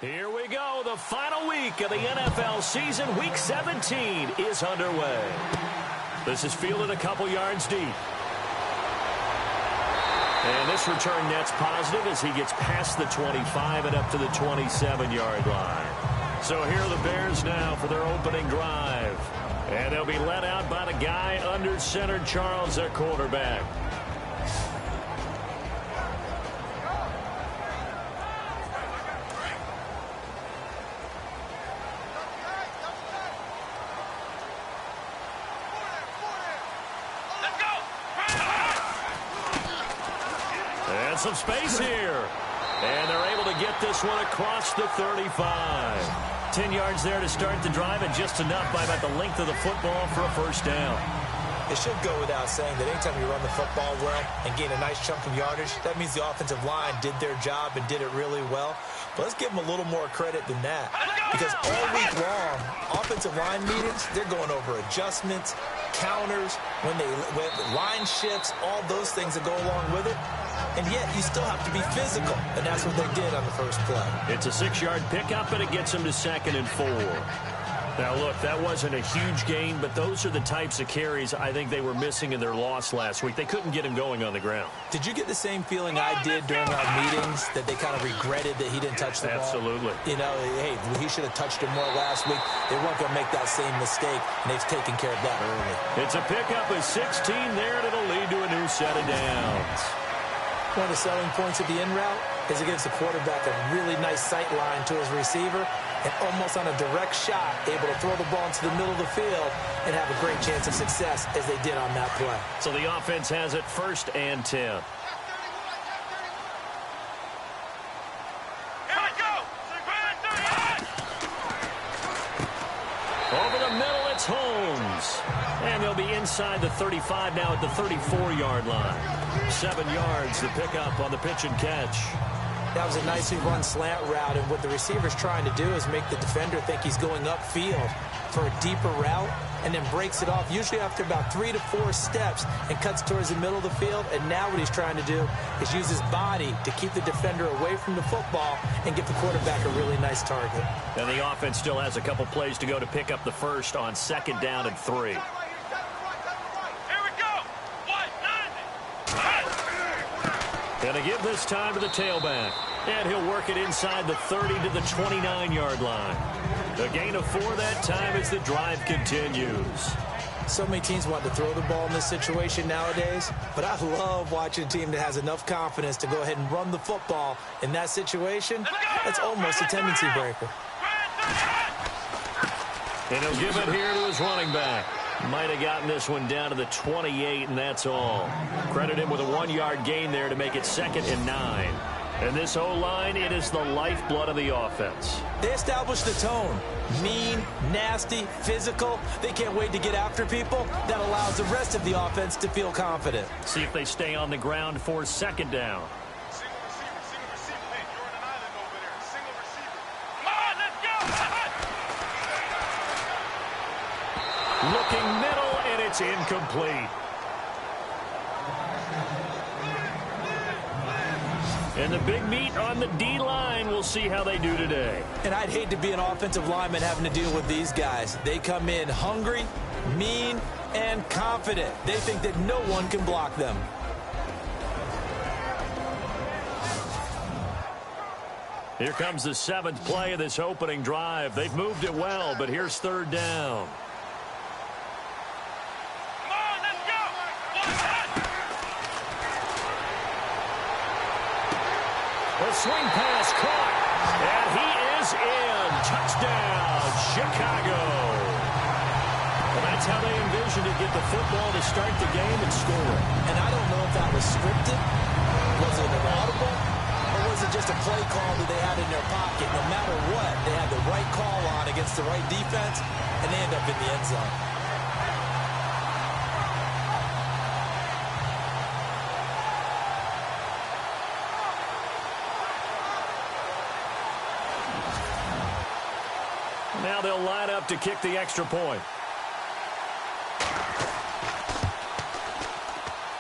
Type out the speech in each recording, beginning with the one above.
Here we go. The final week of the NFL season. Week 17 is underway. This is fielded a couple yards deep. And this return net's positive as he gets past the 25 and up to the 27-yard line. So here are the Bears now for their opening drive. And they'll be led out by the guy under center, Charles, their quarterback. Some space here. And they're able to get this one across the 35. 10 yards there to start the drive, and just enough by about the length of the football for a first down. It should go without saying that anytime you run the football well and gain a nice chunk of yardage, that means the offensive line did their job and did it really well. But let's give them a little more credit than that. Because all week long, offensive line meetings, they're going over adjustments, counters, when line shifts, all those things that go along with it. And yet, you still have to be physical, and that's what they did on the first play. It's a 6-yard pickup, and it gets them to 2nd and 4. Now, look, that wasn't a huge gain, but those are the types of carries I think they were missing in their loss last week. They couldn't get him going on the ground. Did you get the same feeling I did during our meetings, that they kind of regretted that he didn't touch the ball? Absolutely. You know, hey, he should have touched it more last week. They weren't going to make that same mistake, and they've taken care of that early. It's a pickup of 16 there, and it'll lead to a new set of downs. One of the selling points of the in route is it gives the quarterback a really nice sight line to his receiver, and almost on a direct shot, able to throw the ball into the middle of the field and have a great chance of success as they did on that play. So the offense has it 1st and 10. Here we go! Over the middle, it's Holmes. And they'll be inside the 35 now at the 34-yard line. 7 yards, the pickup on the pitch and catch. That was a nicely run slant route, and what the receiver's trying to do is make the defender think he's going upfield for a deeper route, and then breaks it off, usually after about 3 to 4 steps, and cuts towards the middle of the field. And now what he's trying to do is use his body to keep the defender away from the football and give the quarterback a really nice target. And the offense still has a couple plays to go to pick up the first on 2nd down and 3. Gonna give this time to the tailback. And he'll work it inside the 30 to the 29-yard line. A gain of 4 that time as the drive continues. So many teams want to throw the ball in this situation nowadays, but I love watching a team that has enough confidence to go ahead and run the football in that situation. That's almost a tendency breaker. And he'll give it here to his running back. Might have gotten this one down to the 28, and that's all. Credit him with a 1-yard gain there to make it 2nd and 9. And this O-line, it is the lifeblood of the offense. They established the tone. Mean, nasty, physical. They can't wait to get after people. That allows the rest of the offense to feel confident. See if they stay on the ground for 2nd down. Single receiver. Hey, you're on an island over there. Single receiver. Come on, let's go! Looking middle, and it's incomplete. And the big meat on the D-line, we'll see how they do today. And I'd hate to be an offensive lineman having to deal with these guys. They come in hungry, mean, and confident. They think that no one can block them. Here comes the 7th play of this opening drive. They've moved it well, but here's 3rd down. A swing pass caught, and he is in. Touchdown, Chicago. Well, that's how they envisioned to get the football to start the game and score. And I don't know if that was scripted, was it an audible, or was it just a play call that they had in their pocket? No matter what, they had the right call on against the right defense, and they end up in the end zone. Now they'll line up to kick the extra point.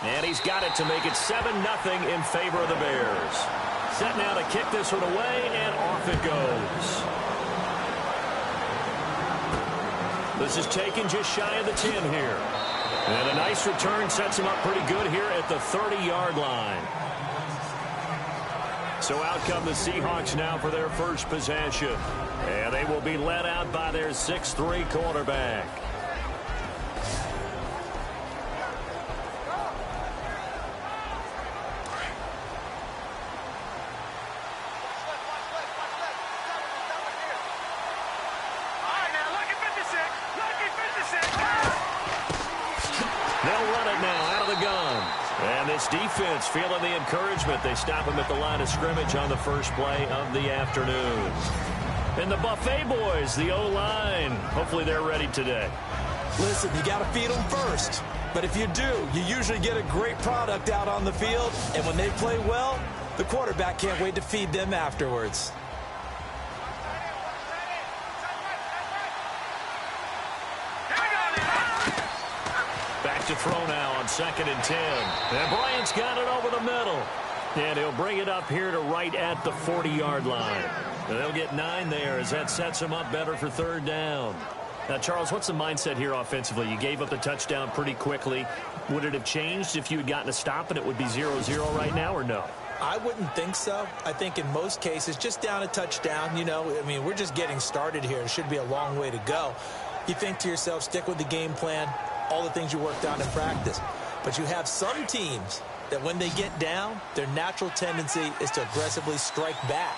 And he's got it to make it 7-0 in favor of the Bears. set now to kick this one away, and off it goes. This is taken just shy of the 10 here. And a nice return sets him up pretty good here at the 30-yard line. So out come the Seahawks now for their first possession. And they will be led out by their 6'3" quarterback. They'll run it now out of the gun. And this defense feeling the encouragement. They stop him at the line of scrimmage on the first play of the afternoon. And the Buffet boys, the O-line, hopefully they're ready today. Listen, you got to feed them first. But if you do, you usually get a great product out on the field. And when they play well, the quarterback can't wait to feed them afterwards. Back to throw now on 2nd and 10. And Bryant's got it over the middle. And he'll bring it up here to right at the 40-yard line. And they'll get 9 there as that sets them up better for 3rd down. Now, Charles, what's the mindset here offensively? You gave up the touchdown pretty quickly. Would it have changed if you had gotten a stop and it would be 0-0 right now, or no? I wouldn't think so. I think in most cases, just down a touchdown, you know, I mean, we're just getting started here. It should be a long way to go. You think to yourself, stick with the game plan, all the things you worked on in practice. But you have some teams that when they get down, their natural tendency is to aggressively strike back.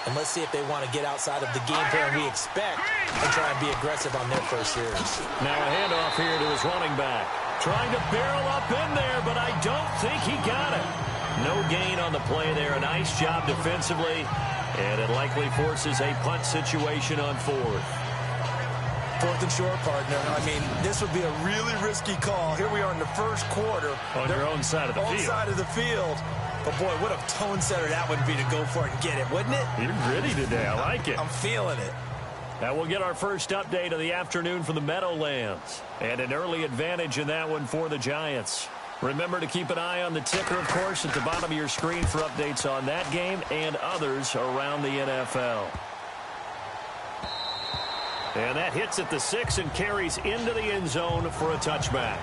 And let's see if they want to get outside of the game plan we expect and try and be aggressive on their first series. Now a handoff here to his running back. Trying to barrel up in there, but I don't think he got it. No gain on the play there. A nice job defensively. And it likely forces a punt situation on 4th. 4th and short, partner. I mean, this would be a really risky call. Here we are in the first quarter. On your own side of the field. Own side of the field. But, boy, what a tone setter that would be to go for it and get it, wouldn't it? You're gritty today. I like it. I'm feeling it. Now we'll get our first update of the afternoon from the Meadowlands. And an early advantage in that one for the Giants. Remember to keep an eye on the ticker, of course, at the bottom of your screen for updates on that game and others around the NFL. And that hits at the 6 and carries into the end zone for a touchback.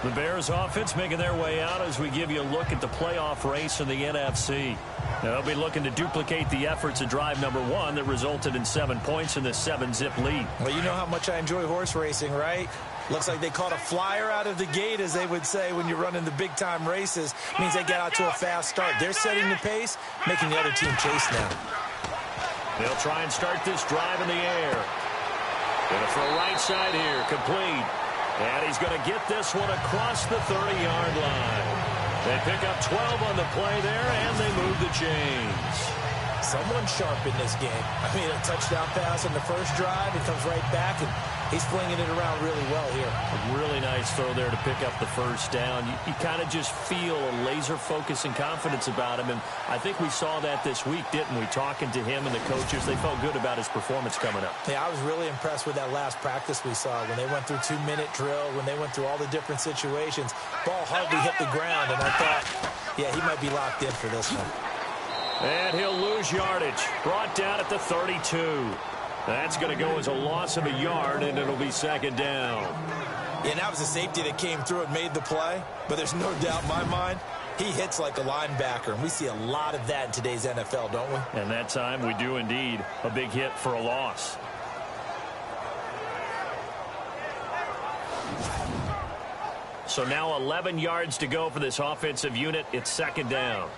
The Bears offense making their way out as we give you a look at the playoff race in the NFC. Now they'll be looking to duplicate the efforts of drive number 1 that resulted in 7 points in this 7-zip lead. Well, you know how much I enjoy horse racing, right? Looks like they caught a flyer out of the gate, as they would say when you're running the big-time races. Means they get out to a fast start. They're setting the pace, making the other team chase now. They'll try and start this drive in the air. Going to throw right side here, complete. And he's going to get this one across the 30-yard line. They pick up 12 on the play there, and they move the chains. Someone sharp in this game. I mean, a touchdown pass on the first drive. It comes right back, and he's flinging it around really well here. A really nice throw there to pick up the first down. You kind of just feel a laser focus and confidence about him, and I think we saw that this week, didn't we? Talking to him and the coaches, they felt good about his performance coming up. Yeah, I was really impressed with that last practice we saw when they went through 2-minute drill, when they went through all the different situations. Ball hardly hit the ground, and I thought, yeah, he might be locked in for this one. And he'll lose yardage. Brought down at the 32. That's going to go as a loss of a yard, and it'll be 2nd down. Yeah, that was a safety that came through and made the play. But there's no doubt in my mind, he hits like a linebacker. And we see a lot of that in today's NFL, don't we? And that time we do indeed. A big hit for a loss. So now 11 yards to go for this offensive unit. It's 2nd down.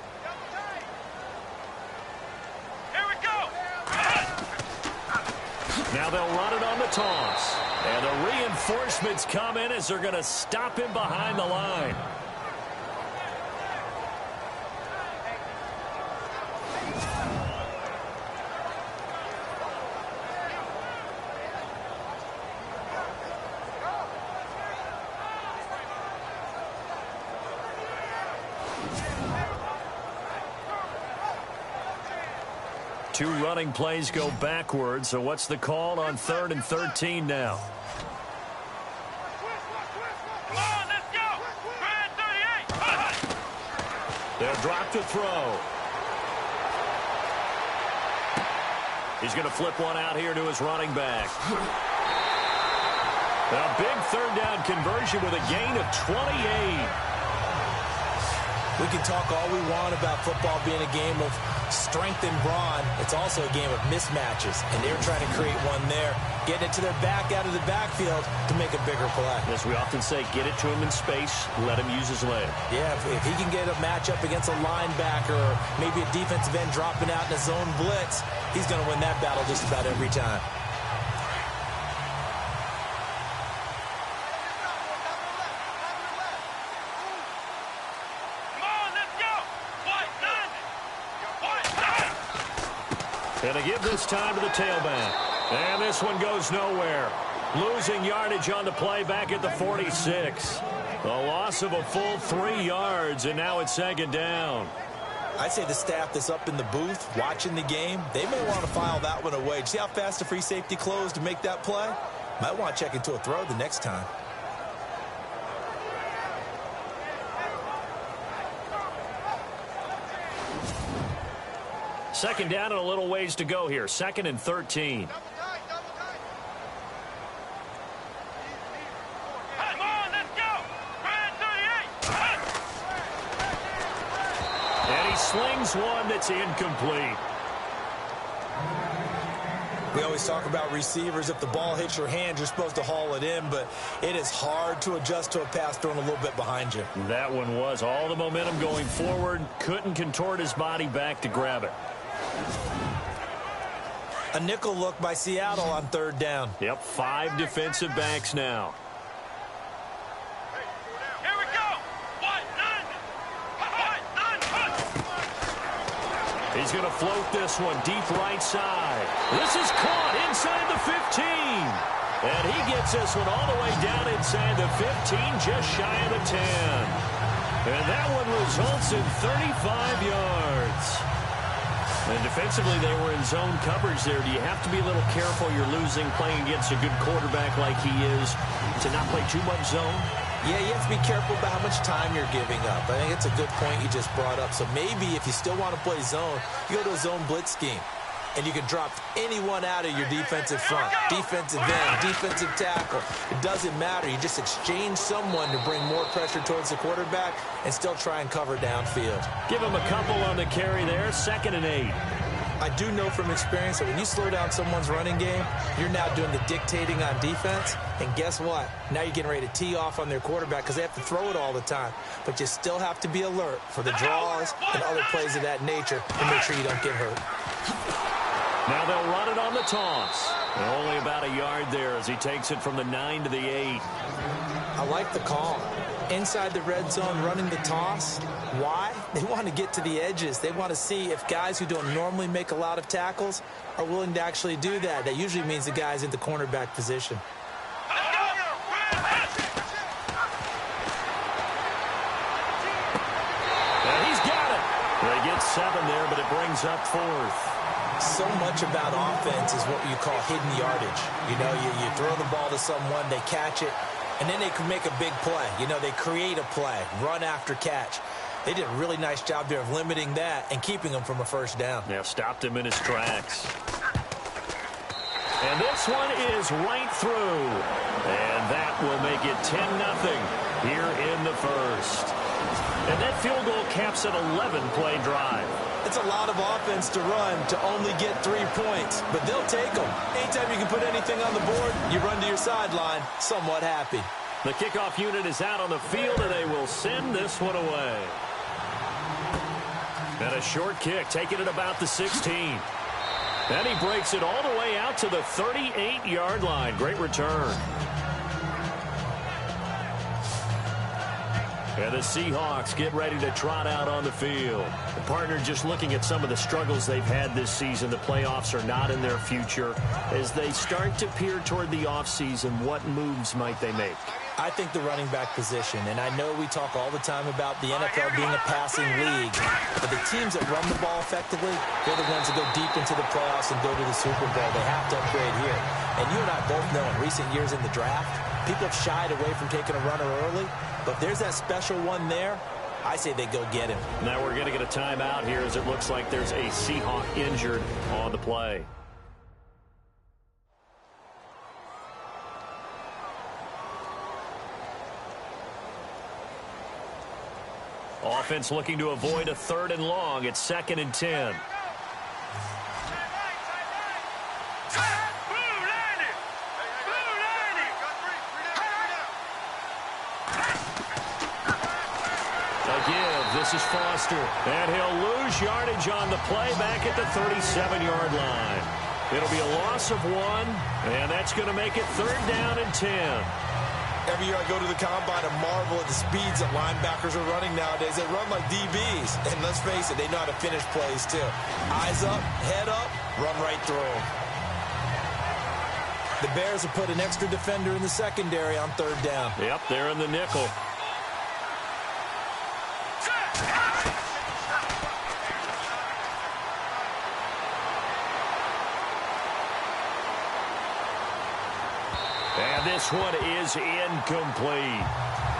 Now they'll run it on the toss. And the reinforcements come in as they're going to stop him behind the line. Two running plays go backwards. So what's the call on 3rd and 13 now? Come on, let's go. They'll drop to throw. He's going to flip one out here to his running back. A big third down conversion with a gain of 28. We can talk all we want about football being a game of strength and brawn. It's also a game of mismatches, and they're trying to create one there, getting it to their back out of the backfield to make a bigger play. As we often say, get it to him in space, let him use his leg. Yeah, if he can get a matchup against a linebacker or maybe a defensive end dropping out in a zone blitz, he's going to win that battle just about every time. And they give this time to the tailback. And this one goes nowhere. Losing yardage on the play back at the 46. A loss of a full 3 yards, and now it's second down. I'd say the staff that's up in the booth watching the game, they may want to file that one away. See how fast the free safety closed to make that play? Might want to check into a throw the next time. Second down and a little ways to go here. 2nd and 13. And he slings one that's incomplete. We always talk about receivers. If the ball hits your hand, you're supposed to haul it in, but it is hard to adjust to a pass thrown a little bit behind you. That one was all the momentum going forward. Couldn't contort his body back to grab it. A nickel look by Seattle on third down. Yep, 5 defensive backs now. Here we go. He's going to float this one deep right side. This is caught inside the 15. And he gets this one all the way down inside the 15, just shy of the 10. And that one results in 35 yards. And defensively, they were in zone coverage there. Do you have to be a little careful? You're losing playing against a good quarterback like he is to not play too much zone? Yeah, you have to be careful about how much time you're giving up. I think it's a good point you just brought up. So maybe if you still want to play zone, you go to a zone blitz scheme. And you can drop anyone out of your defensive front, defensive end, defensive tackle. It doesn't matter. You just exchange someone to bring more pressure towards the quarterback and still try and cover downfield. Give him a couple on the carry there, 2nd and 8. I do know from experience that when you slow down someone's running game, you're now doing the dictating on defense. And guess what? Now you're getting ready to tee off on their quarterback because they have to throw it all the time. But you still have to be alert for the draws and other plays of that nature to make sure you don't get hurt. Now they'll run it on the toss. And only about a yard there as he takes it from the 9 to the 8. I like the call. Inside the red zone running the toss. Why? They want to get to the edges. They want to see if guys who don't normally make a lot of tackles are willing to actually do that. That usually means the guy's in the cornerback position. And he's got it. They get 7 there, but it brings up 4th. So much about offense is what you call hidden yardage. You know, you throw the ball to someone, they catch it, and then they can make a big play. You know, they create a play, run after catch. They did a really nice job there of limiting that and keeping him from a first down. Yeah, stopped him in his tracks. And this one is right through. And that will make it 10-0 here in the first. And that field goal caps an 11-play drive. It's a lot of offense to run to only get 3 points, but they'll take them. Anytime you can put anything on the board, you run to your sideline, somewhat happy. The kickoff unit is out on the field, and they will send this one away. And a short kick, taking it about the 16. And he breaks it all the way out to the 38-yard line. Great return. And the Seahawks get ready to trot out on the field. The partner just looking at some of the struggles they've had this season. The playoffs are not in their future. As they start to peer toward the offseason, what moves might they make? I think the running back position, and I know we talk all the time about the NFL being a passing league, but the teams that run the ball effectively, they're the ones that go deep into the playoffs and go to the Super Bowl. They have to upgrade here. And you and I both know in recent years in the draft, people have shied away from taking a runner early, but if there's that special one there, I say they go get him. Now we're going to get a timeout here as it looks like there's a Seahawk injured on the play. Offense looking to avoid a 3rd and long. It's 2nd and 10. This is Foster, and he'll lose yardage on the play back at the 37-yard line. It'll be a loss of 1, and that's going to make it 3rd down and 10. Every year I go to the combine and marvel at the speeds that linebackers are running nowadays. They run like DBs, and let's face it, they know how to finish plays too. Eyes up, head up, run right through them. The Bears have put an extra defender in the secondary on 3rd down. Yep, they're in the nickel. And this one is incomplete.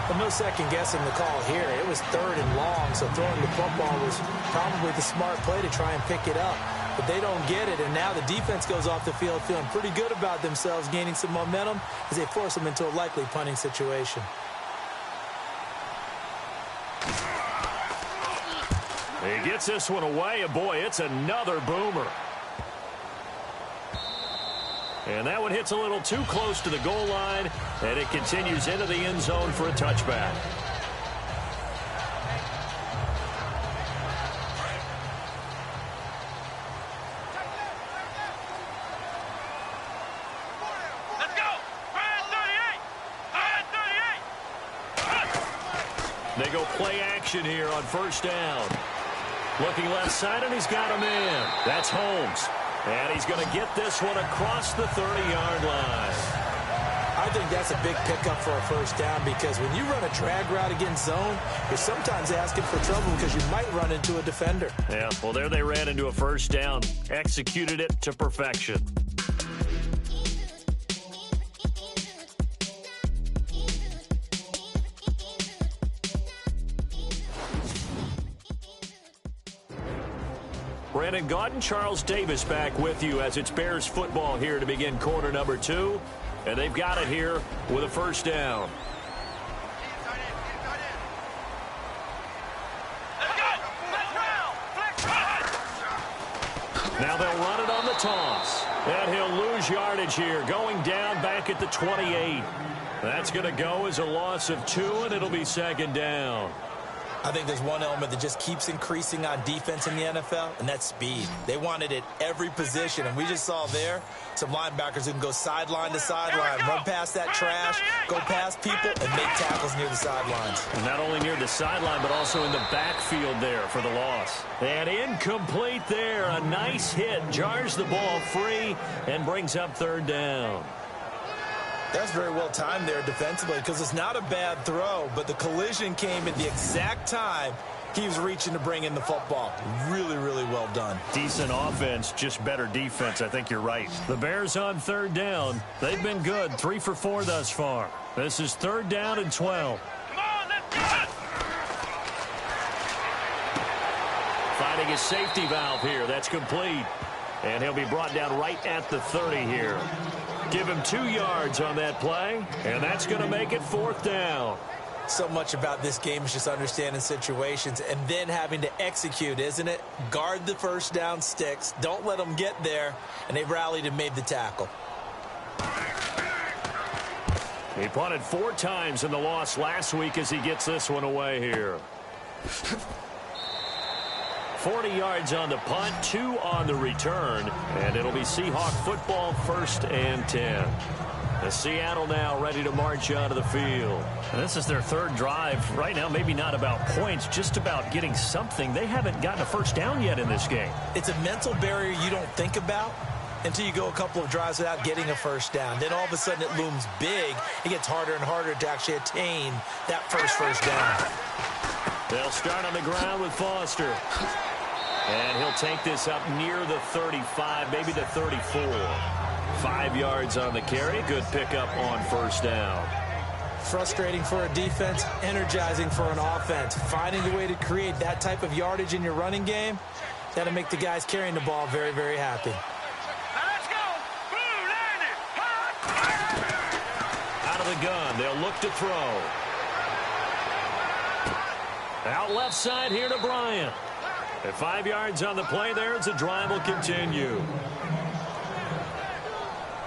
Well, no second guessing the call here. It was 3rd and long, so throwing the football was probably the smart play to try and pick it up. But they don't get it, and now the defense goes off the field feeling pretty good about themselves, gaining some momentum as they force them into a likely punting situation. He gets this one away, and boy, it's another boomer. And that one hits a little too close to the goal line, and it continues into the end zone for a touchback. Let's go! 38! They go play action here on 1st down. Looking left side, and he's got him in. That's Holmes. And he's going to get this one across the 30-yard line. I think that's a big pickup for a 1st down because when you run a drag route against zone, you're sometimes asking for trouble because you might run into a defender. Yeah, well, there they ran into a 1st down. Executed it to perfection. Brandon Gaudin, Charles Davis back with you as it's Bears football here to begin quarter number 2. And they've got it here with a 1st down. Now they'll run it on the toss. And he'll lose yardage here, going down back at the 28. That's going to go as a loss of 2, and it'll be 2nd down. I think there's one element that just keeps increasing on defense in the NFL, and that's speed. They want it at every position, and we just saw there some linebackers who can go sideline to sideline, run past that trash, go past people, and make tackles near the sidelines. Not only near the sideline, but also in the backfield there for the loss. And incomplete there. A nice hit. Jars the ball free and brings up 3rd down. That's very well timed there defensively because it's not a bad throw, but the collision came at the exact time he was reaching to bring in the football. Really, really well done. Decent offense, just better defense. I think you're right. The Bears on 3rd down. They've been good. 3 for 4 thus far. This is 3rd down and 12. Come on, let's get it! Finding his safety valve here. That's complete. And he'll be brought down right at the 30 here. Give him 2 yards on that play, and that's going to make it 4th down. So much about this game is just understanding situations and then having to execute, isn't it? Guard the 1st down sticks. Don't let them get there, and they've rallied and made the tackle. He punted 4 times in the loss last week as he gets this one away here. 40 yards on the punt, 2 on the return, and it'll be Seahawk football 1st and 10. The Seattle now ready to march onto the field. And this is their 3rd drive. Right now, maybe not about points, just about getting something. They haven't gotten a 1st down yet in this game. It's a mental barrier you don't think about until you go a couple of drives without getting a 1st down. Then all of a sudden it looms big. It gets harder and harder to actually attain that first down. They'll start on the ground with Foster. And he'll take this up near the 35, maybe the 34. 5 yards on the carry. Good pickup on 1st down. Frustrating for a defense, energizing for an offense. Finding a way to create that type of yardage in your running game, that'll make the guys carrying the ball very, very happy. Now let's go. Blue, landed. Out of the gun, they'll look to throw. Out left side here to Bryant. At 5 yards on the play there as the drive will continue.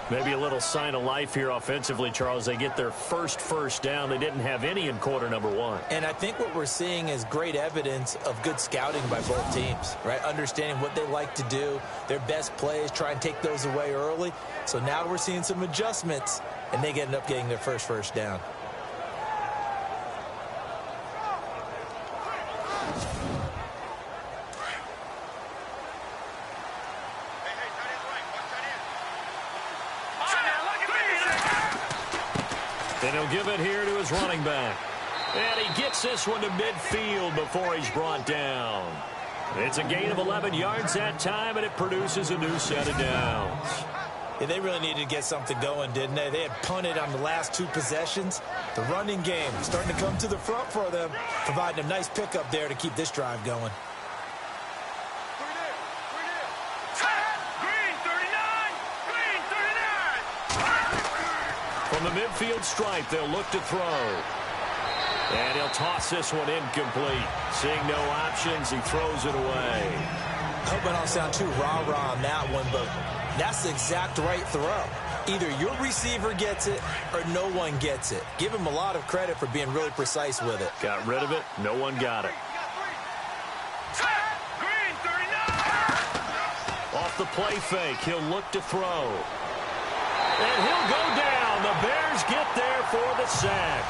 Maybe a little sign of life here offensively, Charles. They get their first down. They didn't have any in quarter number 1. And I think what we're seeing is great evidence of good scouting by both teams, right? Understanding what they like to do, their best plays, try and take those away early. So now we're seeing some adjustments, and they end up getting their first down. And he'll give it here to his running back. And he gets this one to midfield before he's brought down. It's a gain of 11 yards that time, and it produces a new set of downs. Yeah, they really needed to get something going, didn't they? They had punted on the last 2 possessions. The running game starting to come to the front for them, providing a nice pickup there to keep this drive going. From the midfield stripe, they'll look to throw. And he'll toss this one incomplete. Seeing no options, he throws it away. I hope I don't sound too rah-rah on that one, but that's the exact right throw. Either your receiver gets it or no one gets it. Give him a lot of credit for being really precise with it. Got rid of it. No one got it. Off the play fake, he'll look to throw. And he'll go down. The Bears get there for the sack.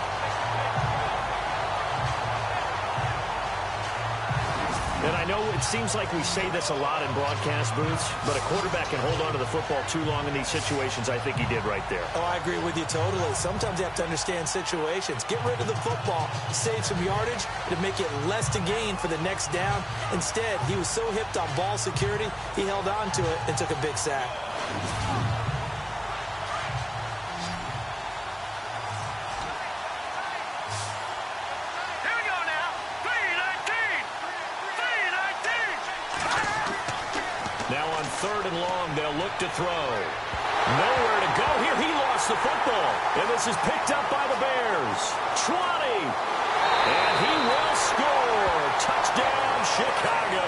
And I know it seems like we say this a lot in broadcast booths, but a quarterback can hold on to the football too long in these situations. I think he did right there. Oh, I agree with you totally. Sometimes you have to understand situations. Get rid of the football, save some yardage to make it less to gain for the next down. Instead, he was so hipped on ball security, he held on to it and took a big sack. Third and long, they'll look to throw. Nowhere to go here. He lost the football. And this is picked up by the Bears. 20. And he will score. Touchdown, Chicago.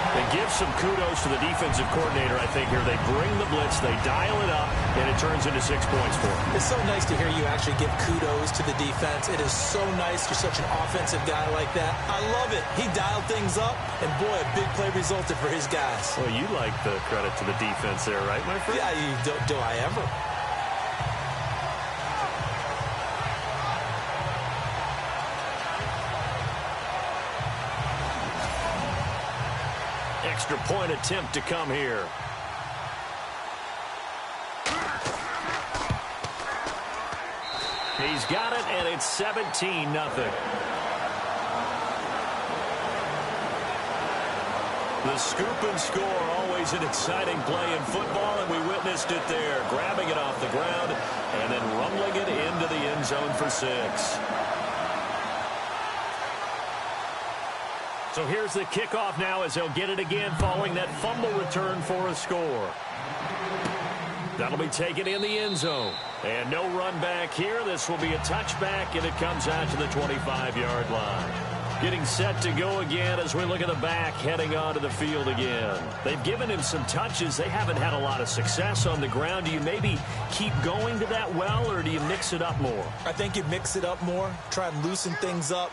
They give some kudos to the defensive coordinator, I think, here. They bring the blitz, they dial it up, and it turns into 6 points for them. It's so nice to hear you actually give kudos to the defense. It is so nice. You're such an offensive guy like that. I love it. He dialed things up, and boy, a big play resulted for his guys. Well, you like the credit to the defense there, right, my friend? Yeah, do I ever? Extra point attempt to come here. He's got it, and it's 17-0. The scoop and score, always an exciting play in football, and we witnessed it there. Grabbing it off the ground and then rumbling it into the end zone for 6. So here's the kickoff now as they'll get it again following that fumble return for a score. That'll be taken in the end zone. And no run back here. This will be a touchback, and it comes out to the 25-yard line. Getting set to go again as we look at the back heading onto the field again. They've given him some touches. They haven't had a lot of success on the ground. Do you maybe keep going to that well, or do you mix it up more? I think you mix it up more, try and loosen things up.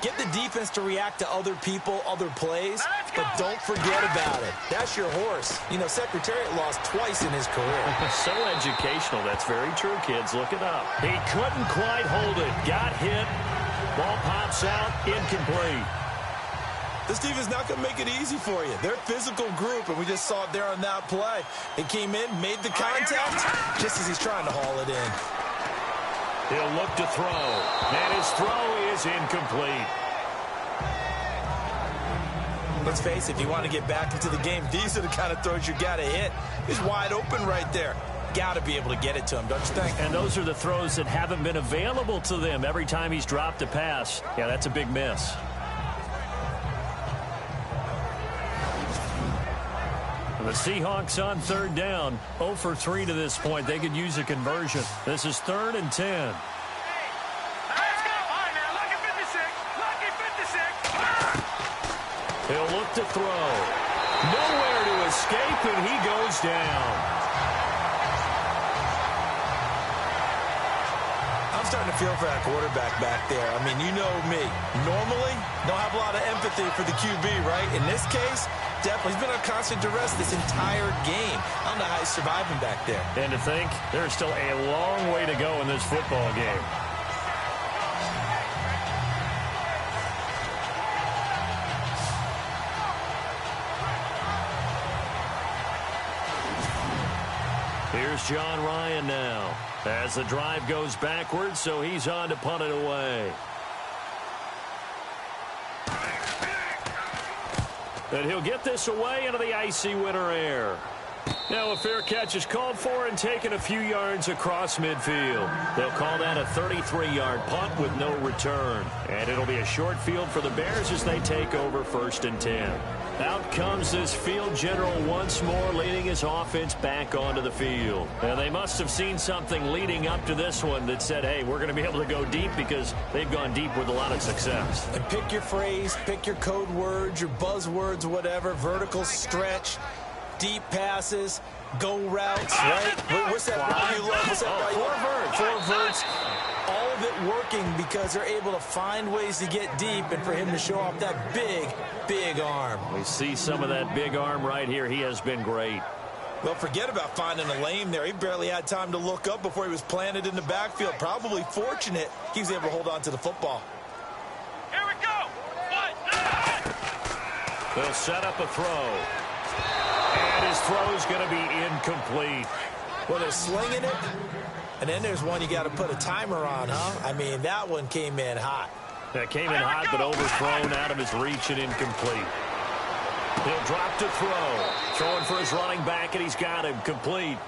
Get the defense to react to other people, other plays, but don't forget about it. That's your horse. You know, Secretariat lost twice in his career. So educational. That's very true, kids. Look it up. He couldn't quite hold it. Got hit. Ball pops out. Incomplete. This defense not going to make it easy for you. They're a physical group, and we just saw it there on that play. He came in, made the contact, just as he's trying to haul it in. He'll look to throw, and his throw is incomplete. Let's face it, if you want to get back into the game, these are the kind of throws you got to hit. He's wide open right there. got to be able to get it to him, don't you think? And those are the throws that haven't been available to them every time he's dropped a pass. Yeah, that's a big miss. The Seahawks on third down, 0 for 3 to this point. They could use a conversion. This is 3rd and 10. Let's go. All right, now, lucky 56. Lucky 56. He'll look to throw. Nowhere to escape, and he goes down. I'm starting to feel for that quarterback back there. I mean, you know me. Normally, don't have a lot of empathy for the QB, right? In this case, definitely. He's been on constant duress this entire game. I don't know how he's surviving back there. And to think, there's still a long way to go in this football game. Here's John Ryan now. As the drive goes backwards, so he's on to punt it away. And he'll get this away into the icy winter air. Now a fair catch is called for and taken a few yards across midfield. They'll call that a 33-yard punt with no return. And it'll be a short field for the Bears as they take over 1st and 10. Out comes this field general once more, leading his offense back onto the field. And they must have seen something leading up to this one that said, hey, we're going to be able to go deep, because they've gone deep with a lot of success. And pick your phrase, pick your code words, your buzzwords, whatever, vertical stretch, deep passes, go routes, right? What's that route you love? What's that route you love? Four verts. All of it working because they're able to find ways to get deep, and for him to show off that big, big arm. We see some of that big arm right here. He has been great. Well, forget about finding a lane there. He barely had time to look up before he was planted in the backfield. Probably fortunate he was able to hold on to the football. Here we go. They'll set up a throw. And his throw's going to be incomplete. Well, they're slinging it, and then there's one you got to put a timer on, huh? I mean, that one came in hot. That came in hot, but overthrown out of his reach and incomplete. He'll drop to throw. Throwing for his running back, and he's got him complete.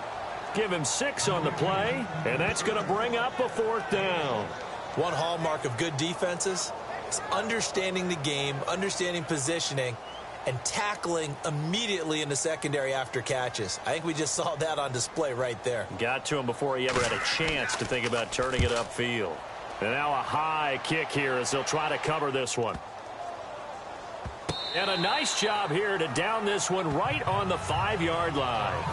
Give him 6 on the play, and that's going to bring up a 4th down. One hallmark of good defenses is understanding the game, understanding positioning, and tackling immediately in the secondary after catches. I think we just saw that on display right there. Got to him before he ever had a chance to think about turning it upfield. And now a high kick here as they'll try to cover this one. And a nice job here to down this one right on the 5-yard line.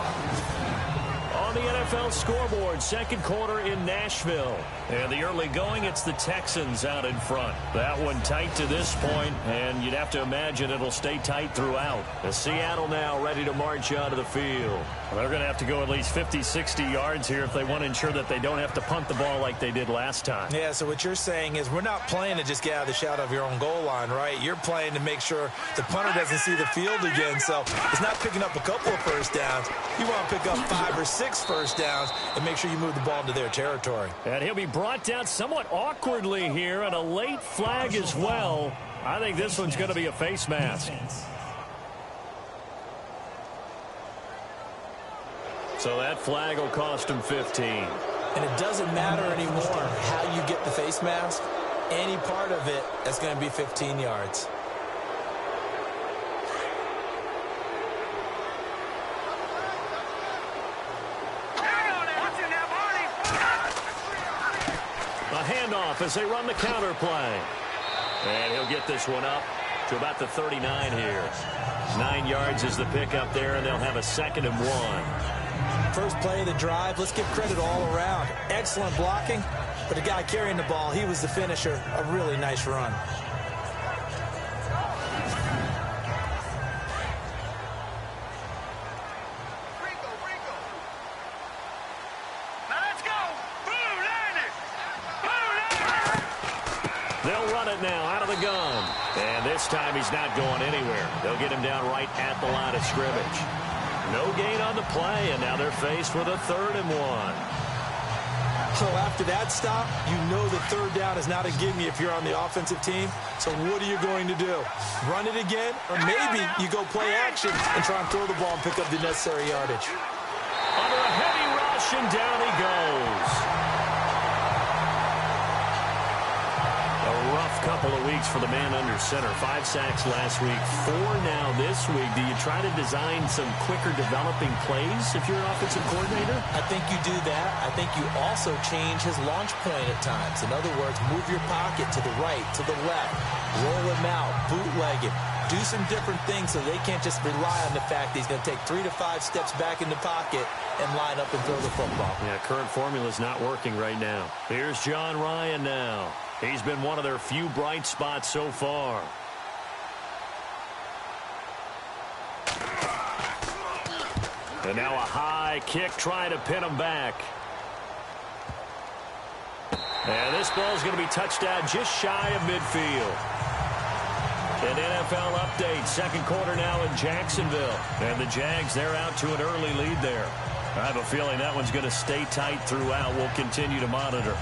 On the NFL scoreboard, 2nd quarter in Nashville. And the early going, it's the Texans out in front. That one tight to this point, and you'd have to imagine it'll stay tight throughout. As Seattle now ready to march onto the field. Well, they're going to have to go at least 50, 60 yards here if they want to ensure that they don't have to punt the ball like they did last time. Yeah, so what you're saying is we're not playing to just get out of the shadow of your own goal line, right? You're playing to make sure the punter doesn't see the field again. So it's not picking up a couple of first downs. You want to pick up 5 or 6 first downs and make sure you move the ball into their territory. And he'll be brought down somewhat awkwardly here, and a late flag as well. I think this one's going to be a face mask. So that flag will cost him 15. And it doesn't matter anymore how you get the face mask. Any part of it, that's going to be 15 yards. A handoff as they run the counter play. And he'll get this one up to about the 39 here. 9 yards is the pickup there, and they'll have a 2nd and 1. First play of the drive, let's give credit all around. Excellent blocking, but the guy carrying the ball, he was the finisher. A really nice run. They'll run it now out of the gun. And this time he's not going anywhere. They'll get him down right at the line of scrimmage. No gain on the play, and now they're faced with a 3rd and 1. So after that stop, you know that 3rd down is not a gimme if you're on the offensive team. So what are you going to do? Run it again? Or maybe you go play action and try and throw the ball and pick up the necessary yardage. Under a heavy rush, rush, and down he goes. A rough couple of weeks for the man under center. 5 sacks last week, 4 now this week. Do you try to design some quicker developing plays if you're an offensive coordinator? I think you do that. I think you also change his launch point at times. In other words, move your pocket to the right, to the left, roll him out, bootleg him. Do some different things so they can't just rely on the fact that he's going to take 3 to 5 steps back in the pocket and line up and throw the football. Yeah, current formula's not working right now. Here's John Ryan now. He's been one of their few bright spots so far. And now a high kick trying to pin him back. And this ball's going to be touched down just shy of midfield. An NFL update. Second quarter now in Jacksonville. And the Jags, they're out to an early lead there. I have a feeling that one's going to stay tight throughout. We'll continue to monitor.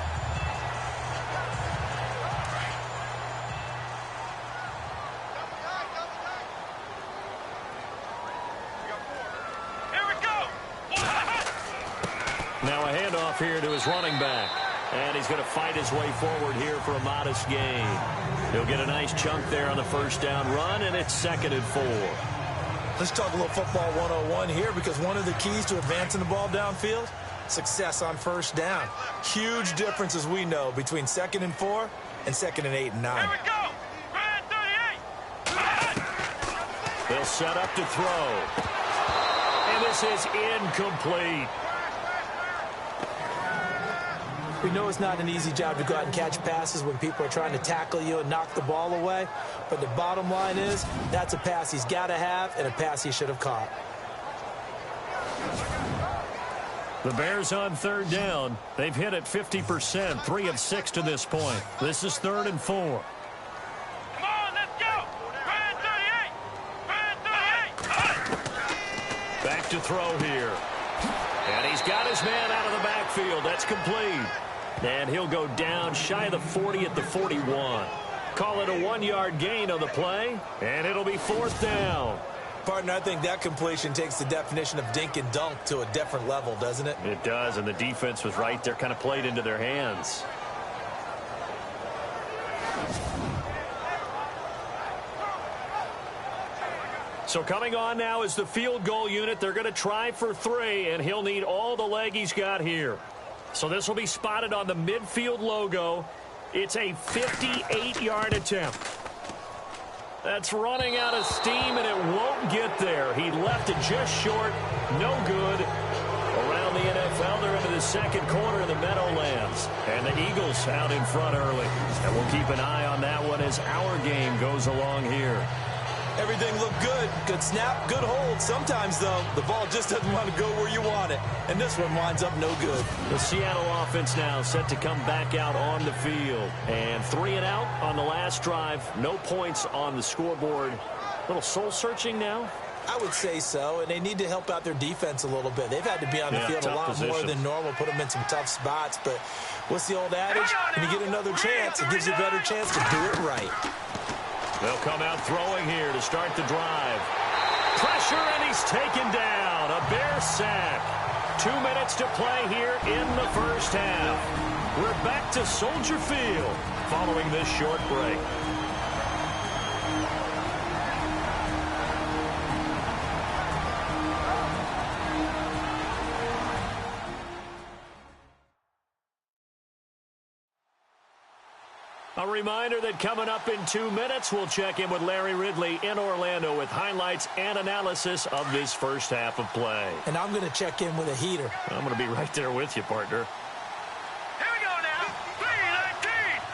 Now a handoff here to his running back. And he's going to fight his way forward here for a modest gain. He'll get a nice chunk there on the first down run, and it's 2nd and 4. Let's talk a little football 101 here, because one of the keys to advancing the ball downfield, success on first down. Huge difference, as we know, between 2nd and 4 and 2nd and 8 and 9. Here we go. Red 38. They'll set up to throw. And this is incomplete. We know it's not an easy job to go out and catch passes when people are trying to tackle you and knock the ball away. But the bottom line is, that's a pass he's got to have and a pass he should have caught. The Bears on 3rd down. They've hit it 50%, 3 of 6 to this point. This is 3rd and 4. Come on, let's go. Red 38. Red 38. Back to throw here. And he's got his man out of the backfield. That's complete. And he'll go down shy of the 40 at the 41. Call it a 1-yard gain on the play, and it'll be 4th down. Partner, I think that completion takes the definition of dink and dunk to a different level, doesn't it? It does, and the defense was right there, kind of played into their hands. So coming on now is the field goal unit. They're going to try for 3, and he'll need all the leg he's got here. So this will be spotted on the midfield logo. It's a 58-yard attempt. That's running out of steam, and it won't get there. He left it just short. No good. Around the NFL, they're into the second quarter in the Meadowlands. And the Eagles out in front early. And we'll keep an eye on that one as our game goes along here. Everything looked good. Good snap, good hold. Sometimes, though, the ball just doesn't want to go where you want it. And this one winds up no good. The Seattle offense now set to come back out on the field. And 3 and out on the last drive. No points on the scoreboard. A little soul-searching now? I would say so, and they need to help out their defense a little bit. They've had to be on the field a lot more than normal, put them in some tough spots. But what's the old adage? When you get another chance, it gives you a better chance to do it right. They'll come out throwing here to start the drive. Pressure, and he's taken down. A Bear sack. 2 minutes to play here in the first half. We're back to Soldier Field following this short break. A reminder that coming up in 2 minutes, we'll check in with Larry Ridley in Orlando with highlights and analysis of this first half of play. And I'm going to check in with a heater. I'm going to be right there with you, partner. Here we go now. 3-19.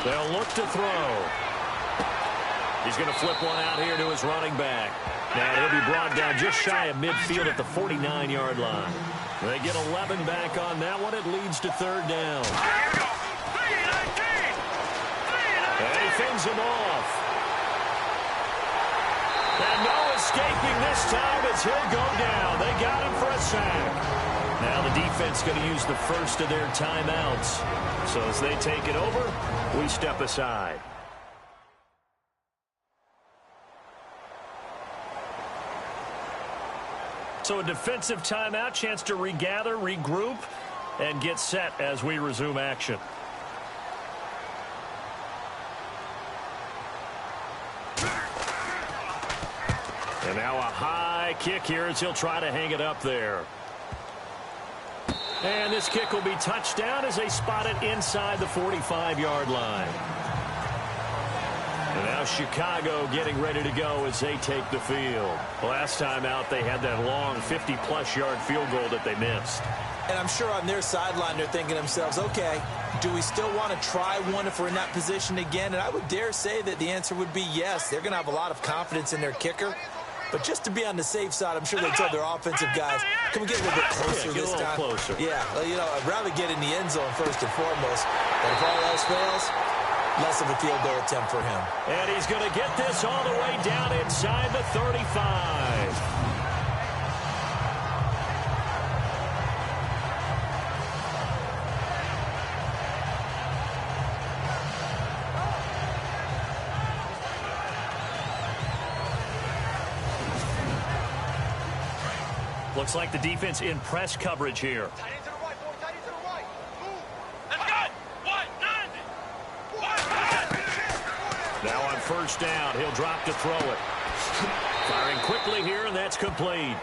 3-19. They'll look to throw. He's going to flip one out here to his running back. And he'll be brought down just shy of midfield at the 49-yard line. They get 11 back on that one. It leads to 3rd down. Here we go. 3-19. 3-19. And he fends him off. And no escaping this time as he'll go down. They got him for a sack. Now the defense going to use the first of their timeouts. So as they take it over, we step aside. So a defensive timeout, chance to regather, regroup, and get set as we resume action. And now a high kick here as he'll try to hang it up there. And this kick will be touched down as they spot it inside the 45-yard line. And now Chicago getting ready to go as they take the field. Last time out, they had that long 50-plus yard field goal that they missed. And I'm sure on their sideline, they're thinking to themselves, okay, do we still want to try one if we're in that position again? And I would dare say that the answer would be yes. They're going to have a lot of confidence in their kicker. But just to be on the safe side, I'm sure they told their offensive guys, can we get a little bit closer this time? Closer. Yeah, you know, I'd rather get in the end zone first and foremost. But if all else fails, less of a field goal attempt for him. And he's going to get this all the way down inside the 35. Looks like the defense in press coverage here. Tight end to the right, boy. Tight end to the right. Move. Let's go. Now on first down, he'll drop to throw it. Firing quickly here, and that's complete.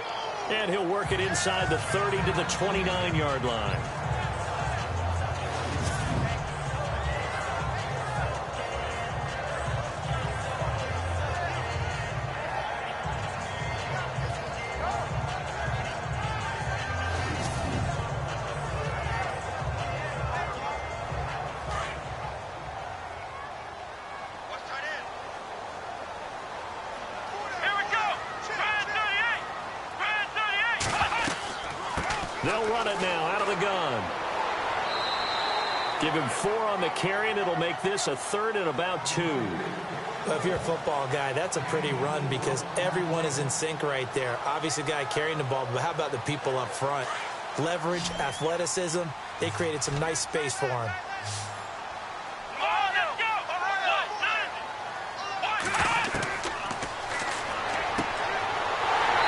And he'll work it inside the 30 to the 29-yard line. They'll run it now out of the gun. Give him 4 on the carry, and it'll make this a 3rd and about 2. Well, if you're a football guy, that's a pretty run because everyone is in sync right there. Obviously, the guy carrying the ball, but how about the people up front? Leverage, athleticism, they created some nice space for him.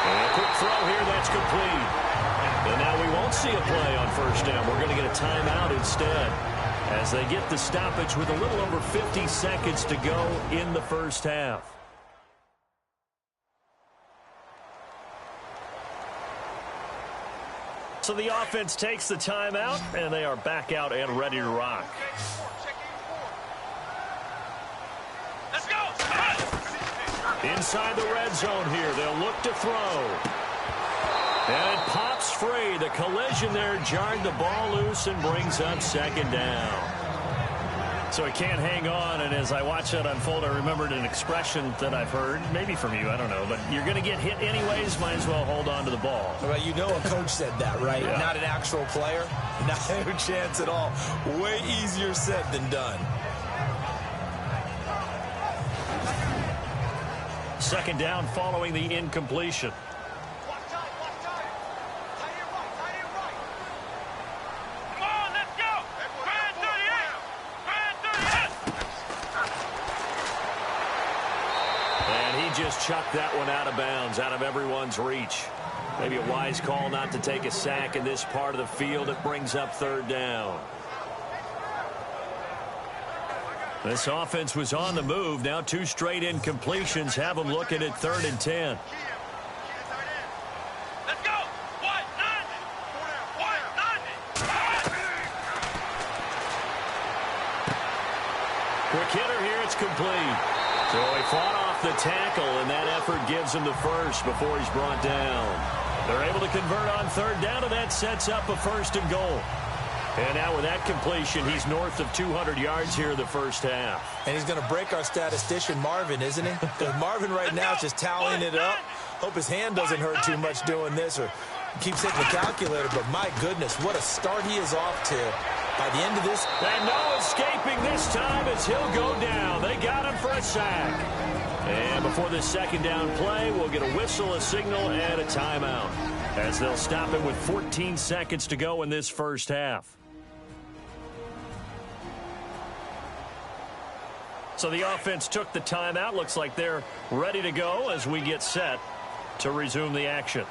And a quick throw here, that's complete. And now we won't see a play on first down. We're going to get a timeout instead as they get the stoppage with a little over 50 seconds to go in the first half. So the offense takes the timeout, and they are back out and ready to rock. Let's go. Inside the red zone here, they'll look to throw. And it pops free. The collision there jarred the ball loose and brings up second down. So it can't hang on, and as I watch that unfold, I remembered an expression that I've heard, maybe from you, I don't know, but you're going to get hit anyways, might as well hold on to the ball. Well, you know a coach said that, right? Yeah. Not an actual player. Not a chance at all. Way easier said than done. Second down following the incompletion. Just chucked that one out of bounds, out of everyone's reach. Maybe a wise call not to take a sack in this part of the field. It brings up third down. This offense was on the move. Now 2 straight incompletions have them looking at 3rd and 10. Let's go. Quick hitter here. It's complete. So he fought off the tackle, and that effort gives him the first before he's brought down. They're able to convert on third down, and that sets up a 1st and goal. And now with that completion, he's north of 200 yards here in the first half. And he's going to break our statistician, Marvin, isn't he? Because Marvin right now is just tallying it up. Hope his hand doesn't hurt too much doing this or keeps hitting the calculator. But my goodness, what a start he is off to. By the end of this. And no escaping this time as he'll go down. They got him for a sack. And before this second down play, we'll get a whistle, a signal, and a timeout as they'll stop him with 14 seconds to go in this first half. So the offense took the timeout. Looks like they're ready to go as we get set to resume the action.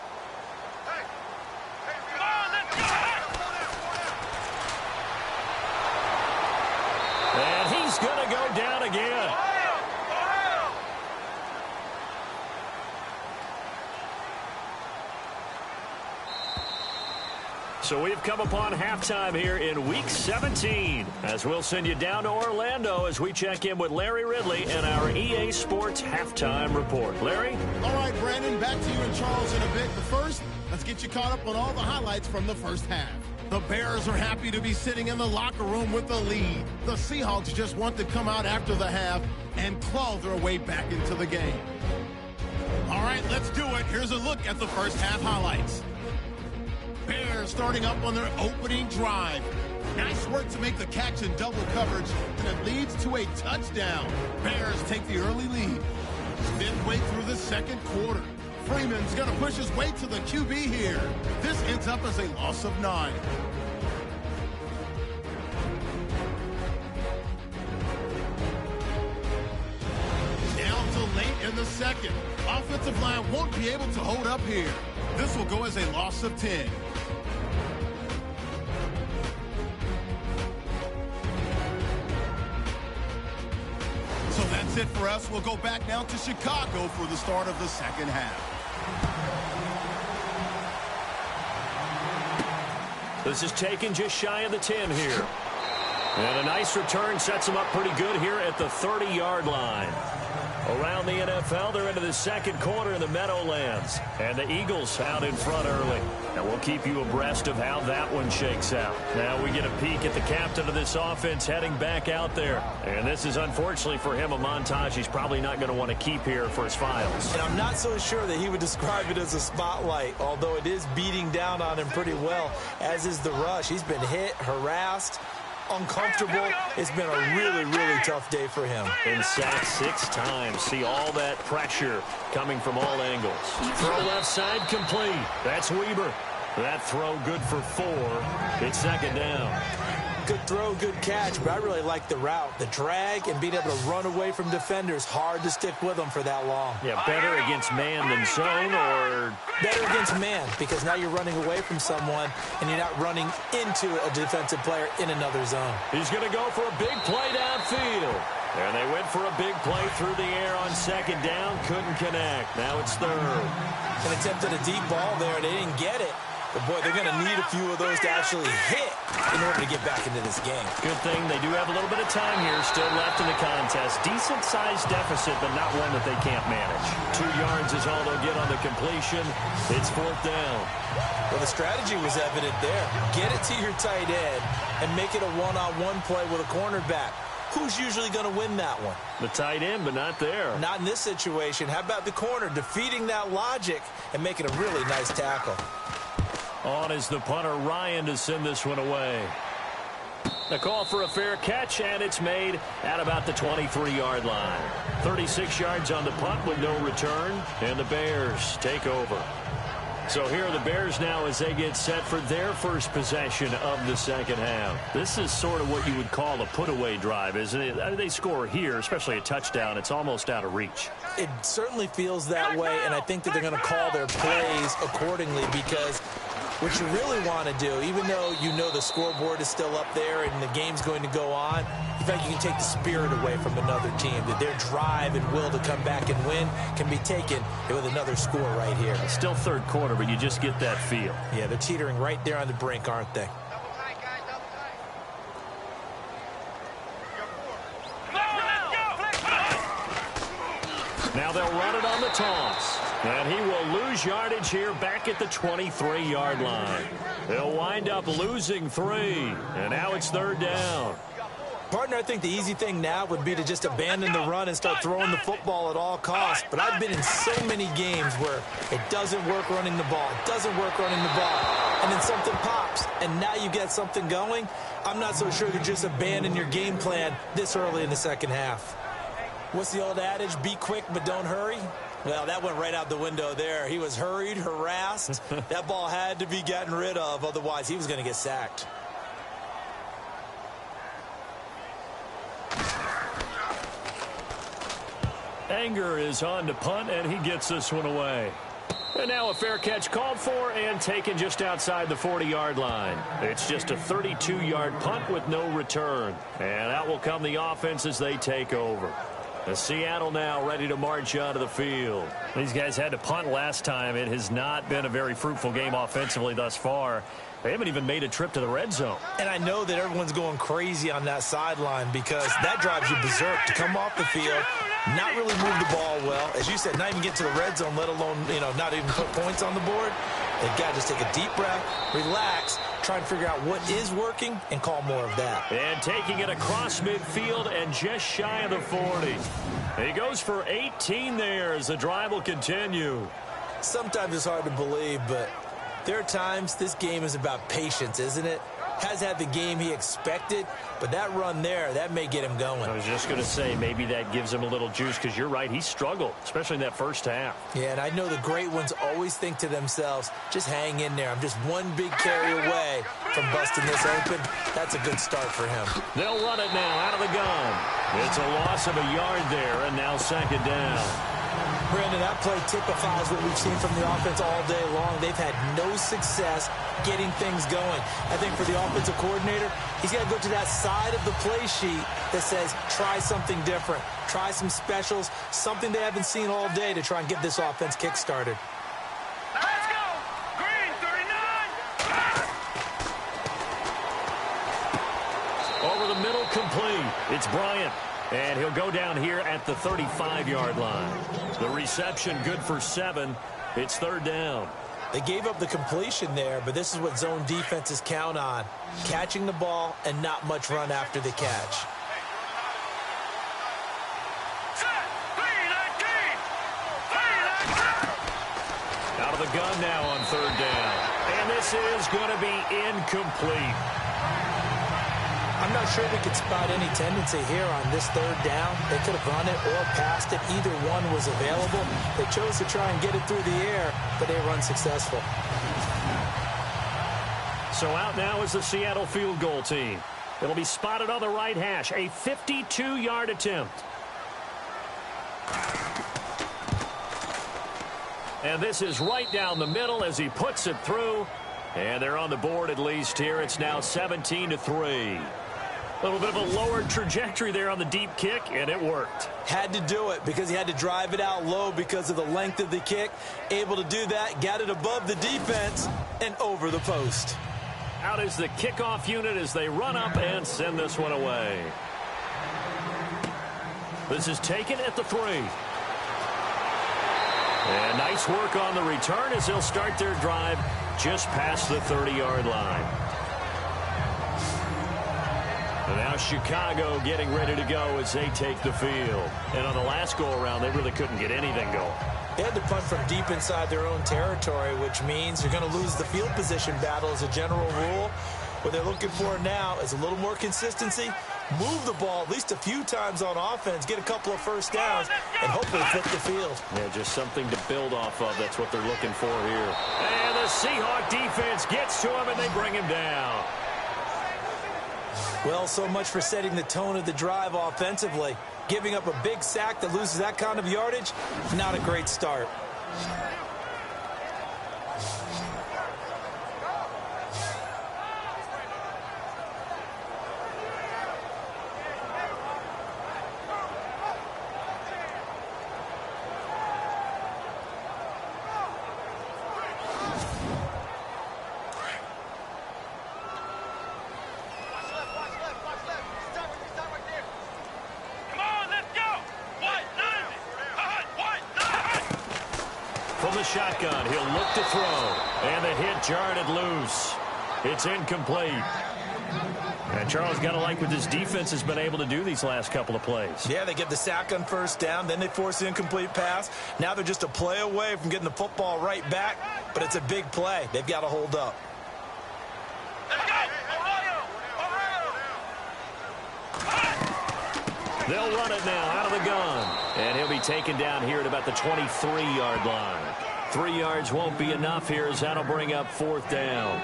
run again. So we've come upon halftime here in Week 17, as we'll send you down to Orlando as we check in with Larry Ridley and our EA Sports Halftime Report. Larry? All right, Brandon, back to you and Charles in a bit. But first, let's get you caught up on all the highlights from the first half. The Bears are happy to be sitting in the locker room with the lead. The Seahawks just want to come out after the half and claw their way back into the game. All right, let's do it. Here's a look at the first half highlights. Bears starting up on their opening drive. Nice work to make the catch in double coverage, and it leads to a touchdown. Bears take the early lead. Midway through the second quarter, Freeman's going to push his way to the QB here. This ends up as a loss of 9. Down to late in the second. Offensive line won't be able to hold up here. This will go as a loss of 10. So that's it for us. We'll go back now to Chicago for the start of the second half. This is taken just shy of the 10 here. And a nice return sets them up pretty good here at the 30-yard line. Around the NFL, they're into the second quarter in the Meadowlands. And the Eagles out in front early. And we'll keep you abreast of how that one shakes out. Now we get a peek at the captain of this offense heading back out there. And this is, unfortunately for him, a montage he's probably not going to want to keep here for his files. And I'm not so sure that he would describe it as a spotlight, although it is beating down on him pretty well, as is the rush. He's been hit, harassed, uncomfortable. It's been a really, really tough day for him. Been sacked 6 times. See all that pressure coming from all angles. Throw left side complete. That's Weber. That throw good for 4. It's second down. Good throw, good catch, but I really like the route. The drag and being able to run away from defenders. Hard to stick with them for that long. Yeah, better against man than zone, or better against man, because now you're running away from someone and you're not running into a defensive player in another zone. He's going to go for a big play downfield. And they went for a big play through the air on second down. Couldn't connect. Now it's third. And attempted a deep ball there. They didn't get it. But, boy, they're going to need a few of those to actually hit in order to get back into this game. Good thing they do have a little bit of time here still left in the contest. Decent-sized deficit, but not one that they can't manage. 2 yards is all they'll get on the completion. It's 4th down. Well, the strategy was evident there. Get it to your tight end and make it a one-on-one play with a cornerback. Who's usually going to win that one? The tight end, but not there. Not in this situation. How about the corner defeating that logic and making a really nice tackle? On is the punter, Ryan, to send this one away. The call for a fair catch, and it's made at about the 23-yard line. 36 yards on the punt with no return, and the Bears take over. So here are the Bears now as they get set for their first possession of the second half. This is sort of what you would call a put-away drive, isn't it? They score here, especially a touchdown. It's almost out of reach. It certainly feels that way, and I think that they're going to call their plays accordingly, because what you really want to do, even though you know the scoreboard is still up there and the game's going to go on, in fact, you can take the spirit away from another team. That their drive and will to come back and win can be taken with another score right here. It's still third quarter, but you just get that feel. Yeah, they're teetering right there on the brink, aren't they? Now they'll run it on the toss. And he will lose yardage here back at the 23-yard line. They'll wind up losing 3. And now it's 3rd down. Partner, I think the easy thing now would be to just abandon the run and start throwing the football at all costs. But I've been in so many games where it doesn't work running the ball. It doesn't work running the ball. And then something pops, and now you get something going. I'm not so sure to just abandon your game plan this early in the second half. What's the old adage? Be quick, but don't hurry. Well, that went right out the window there. He was hurried, harassed. That ball had to be gotten rid of, otherwise he was going to get sacked. Anger is on to punt, and he gets this one away. And now a fair catch called for and taken just outside the 40-yard line. It's just a 32-yard punt with no return. And out will come the offense as they take over. The Seattle now ready to march out of the field. These guys had to punt last time. It has not been a very fruitful game offensively thus far. They haven't even made a trip to the red zone. And I know that everyone's going crazy on that sideline because that drives you berserk to come off the field, not really move the ball well. As you said, not even get to the red zone, let alone, not even put points on the board. They've got to just take a deep breath, relax, try and figure out what is working, and call more of that. And taking it across midfield and just shy of the 40. He goes for 18 there as the drive will continue. Sometimes it's hard to believe, but there are times this game is about patience, isn't it? Has had the game he expected, but that run there, that may get him going. I was just going to say, maybe that gives him a little juice because you're right, he struggled, especially in that first half. Yeah, and I know the great ones always think to themselves, just hang in there. I'm just one big carry away from busting this open. That's a good start for him. They'll run it now out of the gun. It's a loss of a yard there, and now second down. Brandon, that play typifies what we've seen from the offense all day long. They've had no success getting things going. I think for the offensive coordinator, he's got to go to that side of the play sheet that says, try something different. Try some specials, something they haven't seen all day to try and get this offense kick-started. Let's go! Green, 39! Over the middle, complete. It's Bryant. And he'll go down here at the 35-yard line. The reception good for 7. It's third down. They gave up the completion there, but this is what zone defenses count on. Catching the ball and not much run after the catch. Set! 3-19! Out of the gun now on third down. And this is going to be incomplete. I'm not sure we could spot any tendency here on this third down. They could have run it or passed it. Either one was available. They chose to try and get it through the air, but they were unsuccessful. So out now is the Seattle field goal team. It'll be spotted on the right hash. A 52-yard attempt. And this is right down the middle as he puts it through. And they're on the board at least here. It's now 17-3. A little bit of a lower trajectory there on the deep kick, and it worked. Had to do it because he had to drive it out low because of the length of the kick. Able to do that, got it above the defense and over the post. Out is the kickoff unit as they run up and send this one away. This is taken at the 3. And nice work on the return as they'll start their drive just past the 30-yard line. And now Chicago getting ready to go as they take the field. And on the last go-around, they really couldn't get anything going. They had to punt from deep inside their own territory, which means you're going to lose the field position battle as a general rule. What they're looking for now is a little more consistency, move the ball at least a few times on offense, get a couple of first downs, and hopefully flip the field. Yeah, just something to build off of. That's what they're looking for here. And the Seahawk defense gets to him, and they bring him down. Well, so much for setting the tone of the drive offensively. Giving up a big sack that loses that kind of yardage, not a great start. From the shotgun, he'll look to throw. And the hit jarred it loose. It's incomplete. And Charles, got to like what this defense has been able to do these last couple of plays. Yeah, they get the sack on first down, then they force the incomplete pass. Now they're just a play away from getting the football right back, but it's a big play. They've got to hold up. They'll run it now out of the gun. And he'll be taken down here at about the 23-yard line. 3 yards won't be enough here as that'll bring up fourth down.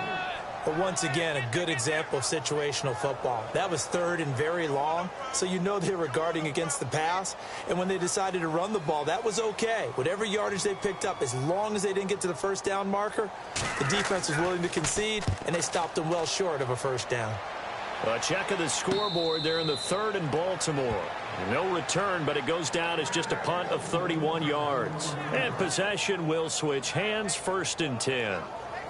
But once again, a good example of situational football. That was third and very long, so you know they were guarding against the pass. And when they decided to run the ball, that was okay. Whatever yardage they picked up, as long as they didn't get to the first down marker, the defense was willing to concede, and they stopped them well short of a first down. A check of the scoreboard there in the third in Baltimore. No return, but it goes down as just a punt of 31 yards. And possession will switch hands, 1st and 10.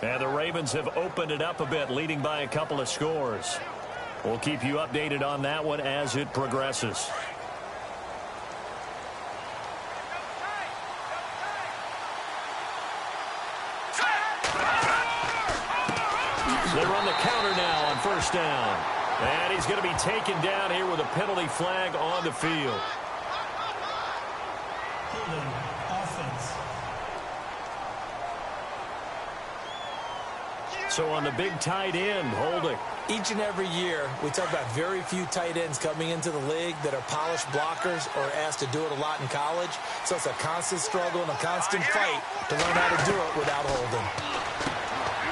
And the Ravens have opened it up a bit, leading by a couple of scores. We'll keep you updated on that one as it progresses. They run the counter now on 1st down. And he's going to be taken down here with a penalty flag on the field. So on the big tight end, holding. Each and every year, we talk about very few tight ends coming into the league that are polished blockers or asked to do it a lot in college. So it's a constant struggle and a constant fight to learn how to do it without holding.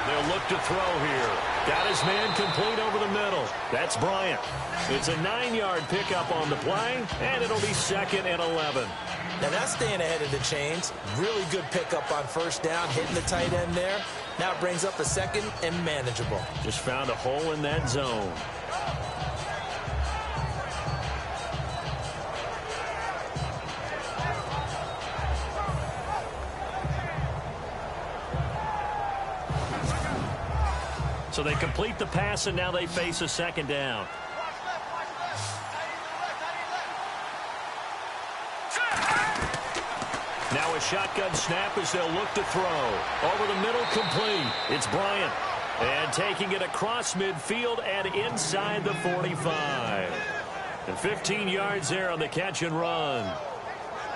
They'll look to throw here. Got his man complete over the middle. That's Bryant. It's a 9-yard pickup on the play, and it'll be 2nd and 11. Now that's staying ahead of the chains. Really good pickup on 1st down, hitting the tight end there. Now it brings up a 2nd and manageable. Just found a hole in that zone. So they complete the pass, and now they face a 2nd down. Now a shotgun snap as they'll look to throw. Over the middle, complete. It's Bryant. And taking it across midfield and inside the 45. And 15 yards there on the catch and run.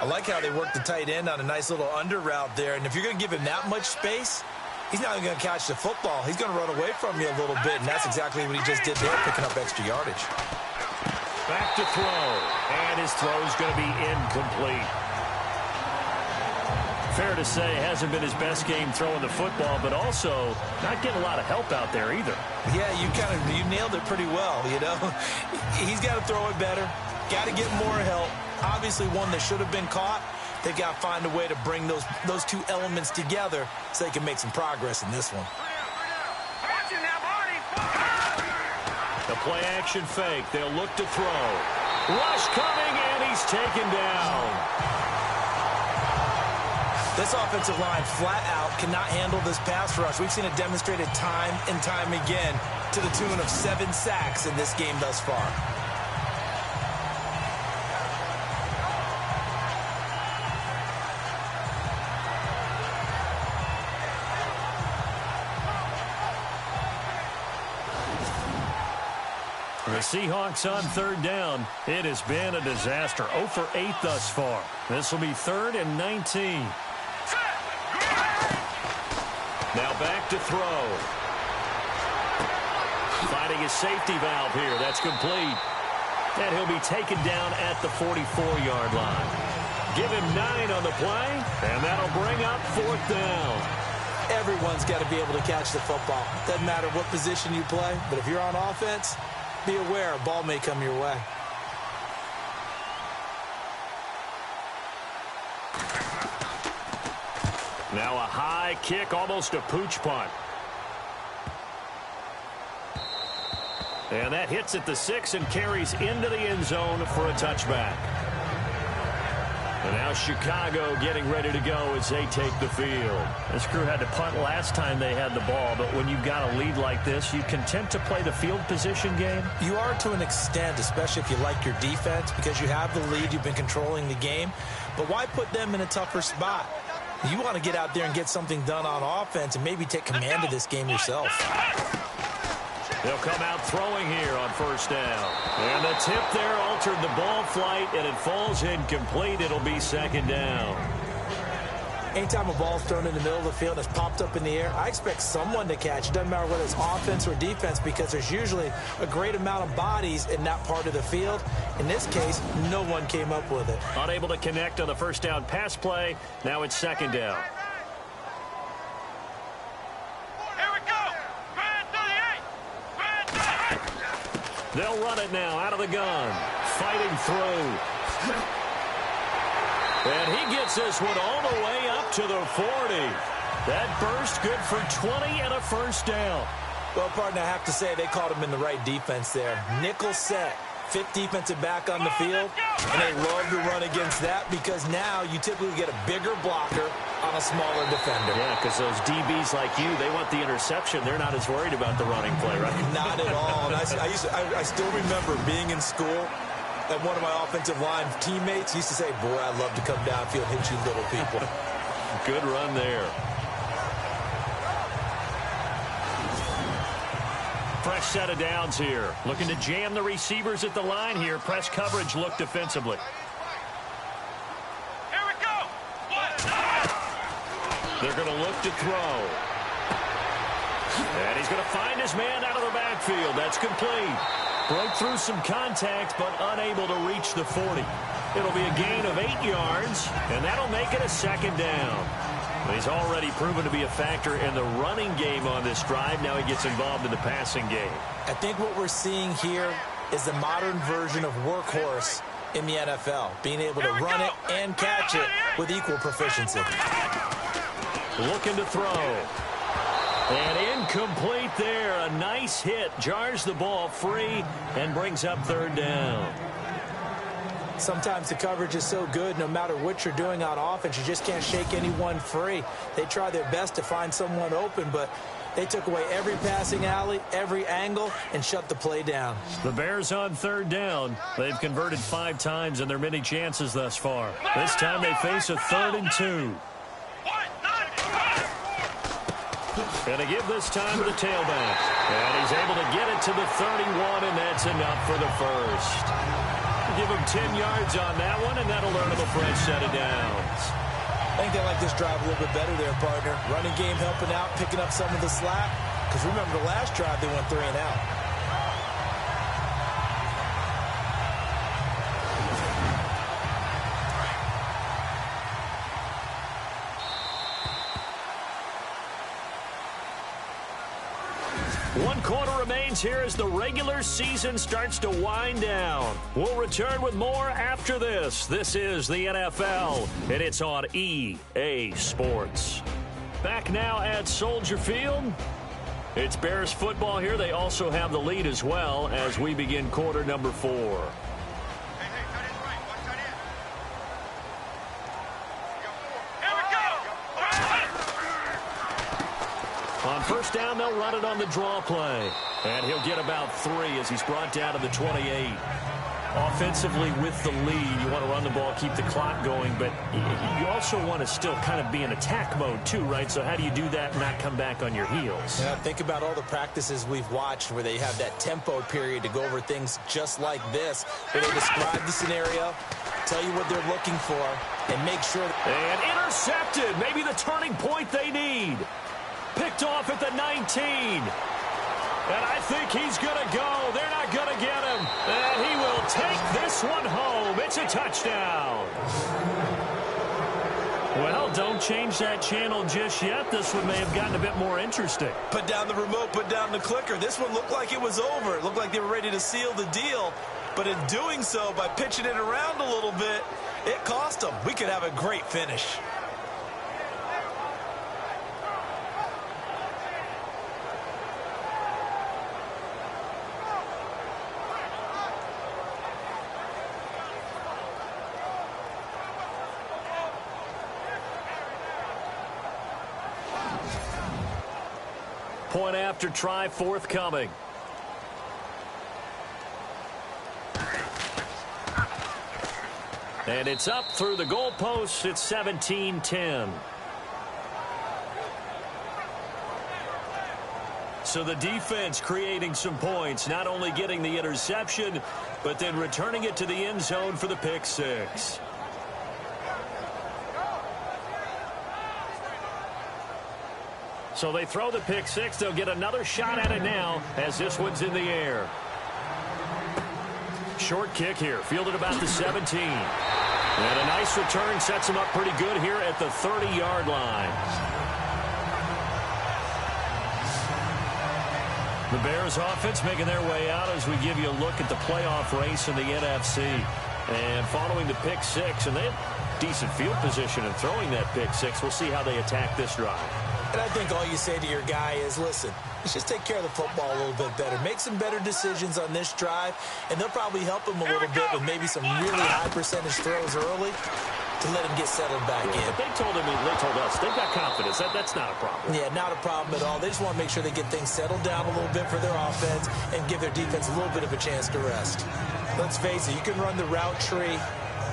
I like how they work the tight end on a nice little under route there. And if you're going to give him that much space, he's not even going to catch the football. He's going to run away from you a little bit, and that's exactly what he just did there, picking up extra yardage. Back to throw, and his throw is going to be incomplete. Fair to say, hasn't been his best game throwing the football, but also not getting a lot of help out there either. Yeah, you nailed it pretty well, you know. He's got to throw it better, got to get more help. Obviously one that should have been caught. They've got to find a way to bring those two elements together so they can make some progress in this one. The play action fake. They'll look to throw. Rush coming, and he's taken down. This offensive line flat out cannot handle this pass rush. We've seen it demonstrated time and time again to the tune of 7 sacks in this game thus far. The Seahawks on 3rd down. It has been a disaster. 0 for 8 thus far. This will be 3rd and 19. Now back to throw. Finding his safety valve here. That's complete. And he'll be taken down at the 44-yard line. Give him 9 on the play, and that'll bring up 4th down. Everyone's got to be able to catch the football. Doesn't matter what position you play, but if you're on offense, be aware a ball may come your way. Now a high kick, almost a pooch punt. And that hits at the 6 and carries into the end zone for a touchback. And now Chicago getting ready to go as they take the field. This crew had to punt last time they had the ball, but when you've got a lead like this, you content to play the field position game? You are to an extent, especially if you like your defense, because you have the lead, you've been controlling the game. But why put them in a tougher spot? You want to get out there and get something done on offense and maybe take command of this game yourself. They'll come out throwing here on 1st down. And the tip there altered the ball flight, and it falls incomplete. It'll be 2nd down. Anytime a ball's thrown in the middle of the field and it's popped up in the air, I expect someone to catch. It doesn't matter whether it's offense or defense, because there's usually a great amount of bodies in that part of the field. In this case, no one came up with it. Unable to connect on the 1st down pass play. Now it's 2nd down. Here we go. Right to the They'll run it now out of the gun. Fighting through. And he gets this one all the way up to the 40. That burst good for 20 and a first down. Well, partner, I have to say they called him in the right defense there. Nickel set. Fifth defensive back on the field, and they love to run against that because now you typically get a bigger blocker on a smaller defender. Yeah, because those DBs like you, they want the interception. They're not as worried about the running play, right? Not at all. And I still remember being in school, and one of my offensive line teammates used to say, boy, I love to come downfield, hit you little people. Good run there. Fresh set of downs here. Looking to jam the receivers at the line here. Press coverage look defensively. Here we go. They're going to look to throw. And he's going to find his man out of the backfield. That's complete. Broke through some contact, but unable to reach the 40. It'll be a gain of 8 yards, and that'll make it a second down. He's already proven to be a factor in the running game on this drive. Now he gets involved in the passing game. I think what we're seeing here is the modern version of workhorse in the NFL, being able to run it and catch it with equal proficiency. Looking to throw. And incomplete there. A nice hit. Jars the ball free and brings up third down. Sometimes the coverage is so good, no matter what you're doing on offense, you just can't shake anyone free. They try their best to find someone open, but they took away every passing alley, every angle, and shut the play down. The Bears on third down. They've converted 5 times in their many chances thus far. This time they face a 3rd and 2. And they give this time to the tailback. And he's able to get it to the 31, and that's enough for the first. Give him 10 yards on that one, and that'll earn him a fresh set of downs. I think they like this drive a little bit better there, partner. Running game helping out, picking up some of the slack. Because remember, the last drive, they went 3 and out. One quarter remains here as the regular season starts to wind down. We'll return with more after this. This is the NFL, and it's on EA Sports. Back now at Soldier Field. It's Bears football here. They also have the lead as well as we begin quarter number 4. On first down, they'll run it on the draw play. And he'll get about 3 as he's brought down to the 28. Offensively with the lead, you want to run the ball, keep the clock going, but you also want to still kind of be in attack mode too, right? So how do you do that and not come back on your heels? Yeah, think about all the practices we've watched where they have that tempo period to go over things just like this, where they describe the scenario, tell you what they're looking for, and make sure. And intercepted. Maybe the turning point they need. Picked off at the 19. And I think he's going to go. They're not going to get him. And he will take this one home. It's a touchdown. Well, don't change that channel just yet. This one may have gotten a bit more interesting. Put down the remote, put down the clicker. This one looked like it was over. It looked like they were ready to seal the deal. But in doing so, by pitching it around a little bit, it cost them. We could have a great finish. Point after try forthcoming. And it's up through the goalposts. It's 17-10. So the defense creating some points, not only getting the interception, but then returning it to the end zone for the pick six. So they throw the pick six. They'll get another shot at it now as this one's in the air. Short kick here, fielded about the 17. And a nice return sets him up pretty good here at the 30-yard line. The Bears offense making their way out as we give you a look at the playoff race in the NFC. And following the pick six, and they have decent field position in throwing that pick six. We'll see how they attack this drive. And I think all you say to your guy is, listen, let's just take care of the football a little bit better. Make some better decisions on this drive, and they'll probably help him a little bit with maybe some really high percentage throws early to let him get settled back in. But they told us, they've got confidence. That's not a problem. Yeah, not a problem at all. They just want to make sure they get things settled down a little bit for their offense and give their defense a little bit of a chance to rest. Let's face it, you can run the route tree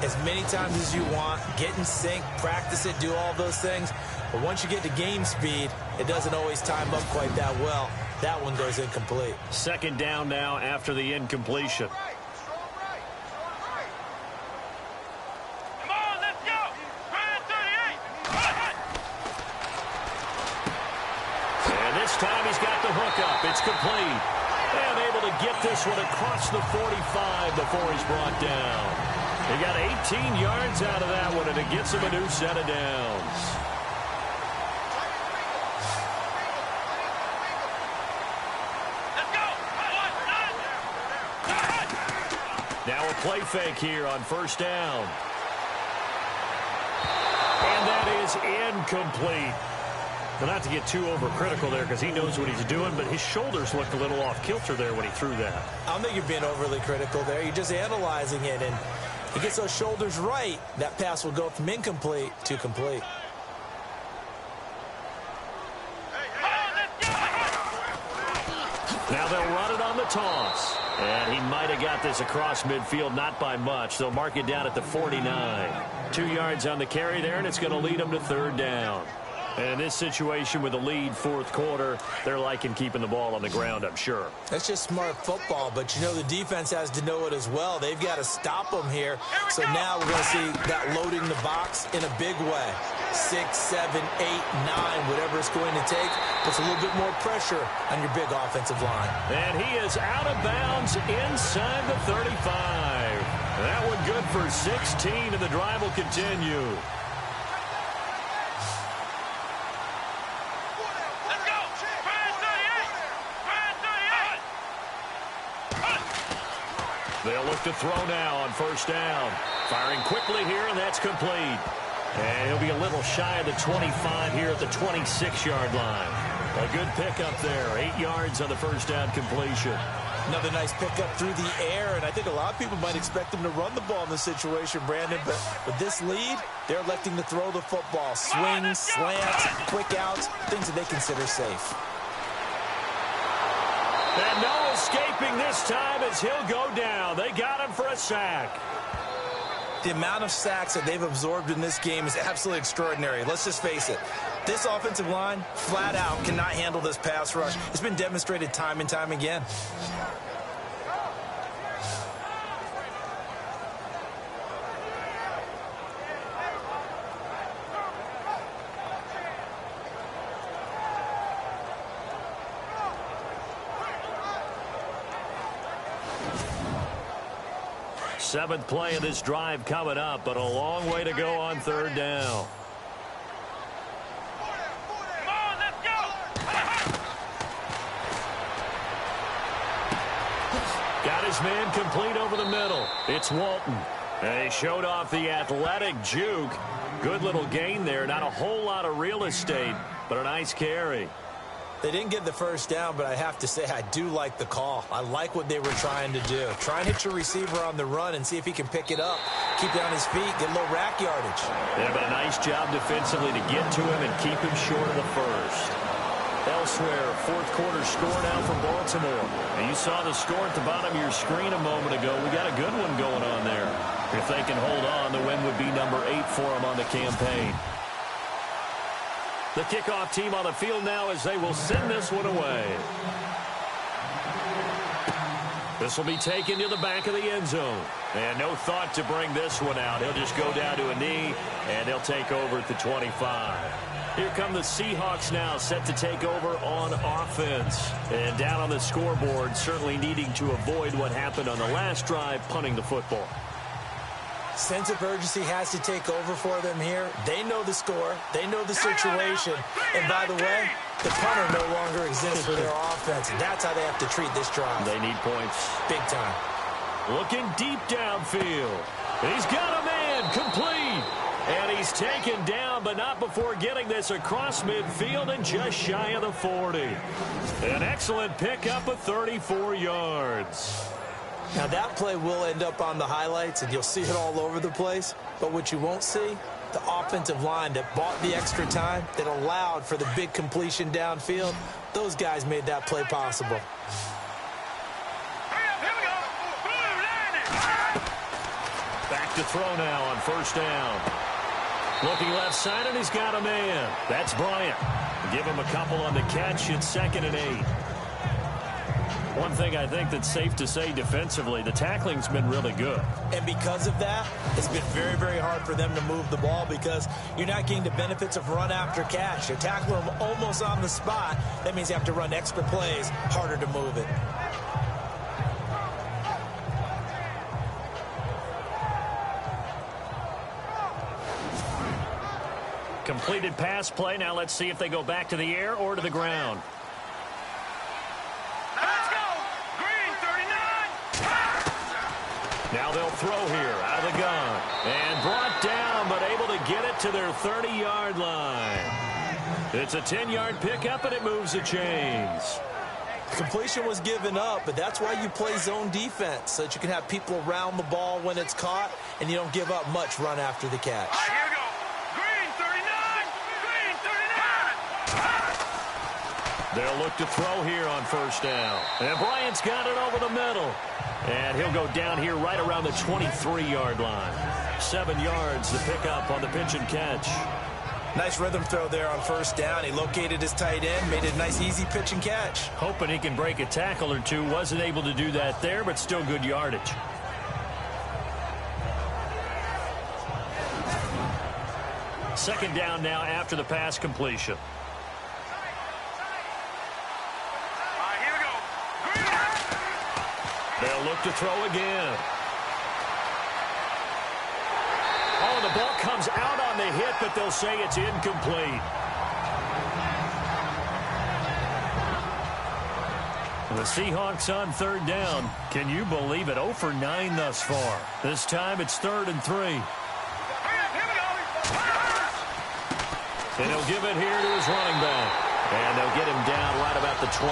as many times as you want, get in sync, practice it, do all those things. But once you get to game speed, it doesn't always time up quite that well. That one goes incomplete. Second down now after the incompletion. Come on, let's go. 38. And this time he's got the hook up. It's complete. And able to get this one across the 45 before he's brought down. He got 18 yards out of that one, and it gets him a new set of downs. Now a play fake here on first down. And that is incomplete. Well, not to get too overcritical there because he knows what he's doing, but his shoulders looked a little off kilter there when he threw that. I don't think you're being overly critical there. You're just analyzing it, and he gets those shoulders right. That pass will go from incomplete to complete. Now they'll run it on the toss. And he might have got this across midfield, not by much. They'll mark it down at the 49. 2 yards on the carry there, and it's going to lead them to third down. And in this situation with the lead fourth quarter, they're liking keeping the ball on the ground, I'm sure. That's just smart football, but you know the defense has to know it as well. They've got to stop them here. So now we're going to see that loading the box in a big way. 6, 7, 8, 9, whatever it's going to take, puts a little bit more pressure on your big offensive line. And he is out of bounds inside the 35. That one good for 16, and the drive will continue. They'll look to throw now on first down. Firing quickly here, and that's complete. And he'll be a little shy of the 25 here at the 26-yard line. A good pickup there. 8 yards on the first down completion. Another nice pickup through the air, and I think a lot of people might expect him to run the ball in this situation, Brandon, but with this lead, they're electing to throw the football. Swings, slants, quick outs, things that they consider safe. And no escaping this time as he'll go down. They got him for a sack. The amount of sacks that they've absorbed in this game is absolutely extraordinary. Let's just face it. This offensive line, flat out, cannot handle this pass rush. It's been demonstrated time and time again. Seventh play of this drive coming up, but a long way to go on third down. Come on, let's go. Got his man complete over the middle. It's Walton. And he showed off the athletic juke. Good little gain there. Not a whole lot of real estate, but a nice carry. They didn't get the first down, but I have to say I do like the call. I like what they were trying to do. Try and hit your receiver on the run and see if he can pick it up. Keep it on his feet, get a little rack yardage. Yeah, but a nice job defensively to get to him and keep him short of the first. Elsewhere, fourth quarter score now for Baltimore. And you saw the score at the bottom of your screen a moment ago. We got a good one going on there. If they can hold on, the win would be number 8 for them on the campaign. The kickoff team on the field now as they will send this one away. This will be taken to the back of the end zone. And no thought to bring this one out. He'll just go down to a knee, and they'll take over at the 25. Here come the Seahawks now, set to take over on offense. And down on the scoreboard, certainly needing to avoid what happened on the last drive, punting the football. Sense of urgency has to take over for them here. They know the score. They know the situation. And by the way, The punter no longer exists for their offense, and that's how they have to treat this drive. They need points. Big time. Looking deep downfield. He's got a man complete. And he's taken down, but not before getting this across midfield and just shy of the 40. An excellent pickup of 34 yards. Now, that play will end up on the highlights, and you'll see it all over the place. But what you won't see, the offensive line that bought the extra time, that allowed for the big completion downfield, those guys made that play possible. Back to throw now on first down. Looking left side, and he's got a man. That's Bryant. Give him a couple on the catch. It's 2nd and 8. One thing I think that's safe to say defensively, the tackling's been really good. And because of that, it's been very, very hard for them to move the ball because you're not getting the benefits of run after catch. You're tackling them almost on the spot. That means you have to run extra plays, harder to move it. Completed pass play. Now let's see if they go back to the air or to the ground. Let's go! Green 39! Now they'll throw here out of the gun. And brought down, but able to get it to their 30-yard line. It's a 10-yard pickup, and it moves the chains. Completion was given up, but that's why you play zone defense, so that you can have people around the ball when it's caught, and you don't give up much run after the catch. All right, here we go. Green 39! Green 39! They'll look to throw here on first down. And Bryant's got it over the middle. And he'll go down here right around the 23-yard line. 7 yards to pick up on the pitch and catch. Nice rhythm throw there on first down. He located his tight end, made it a nice, easy pitch and catch. Hoping he can break a tackle or two. Wasn't able to do that there, but still good yardage. Second down now after the pass completion. All right, here we go. Green! They'll look to throw again. Oh, the ball comes out on the hit, but they'll say it's incomplete. The Seahawks on third down. Can you believe it? 0 for 9 thus far. This time it's 3rd and 3. Here we go. And he'll give it here to his running back. And they'll get him down right about the 20.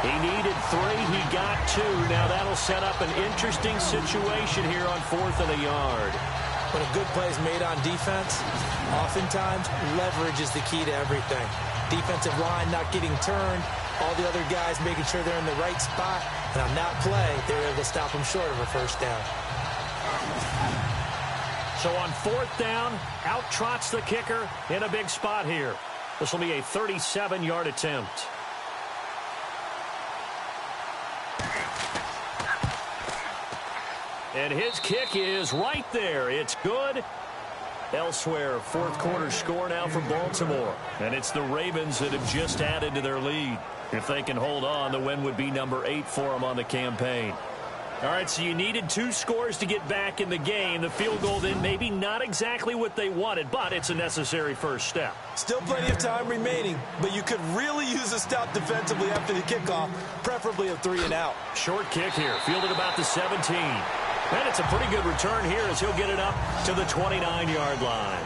He needed 3. He got 2. Now that'll set up an interesting situation here on 4th and a yard. When a good play is made on defense, oftentimes leverage is the key to everything. Defensive line not getting turned, all the other guys making sure they're in the right spot, and on that play, they were able to stop them short of a first down. So on 4th down, out trots the kicker in a big spot here. This will be a 37-yard attempt. And his kick is right there. It's good. Elsewhere, 4th quarter score now for Baltimore. And it's the Ravens that have just added to their lead. If they can hold on, the win would be number 8 for them on the campaign. All right, so you needed 2 scores to get back in the game. The field goal then maybe not exactly what they wanted, but it's a necessary first step. Still plenty of time remaining, but you could really use a stop defensively after the kickoff, preferably a 3 and out. Short kick here, fielded about the 17. And it's a pretty good return here as he'll get it up to the 29-yard line.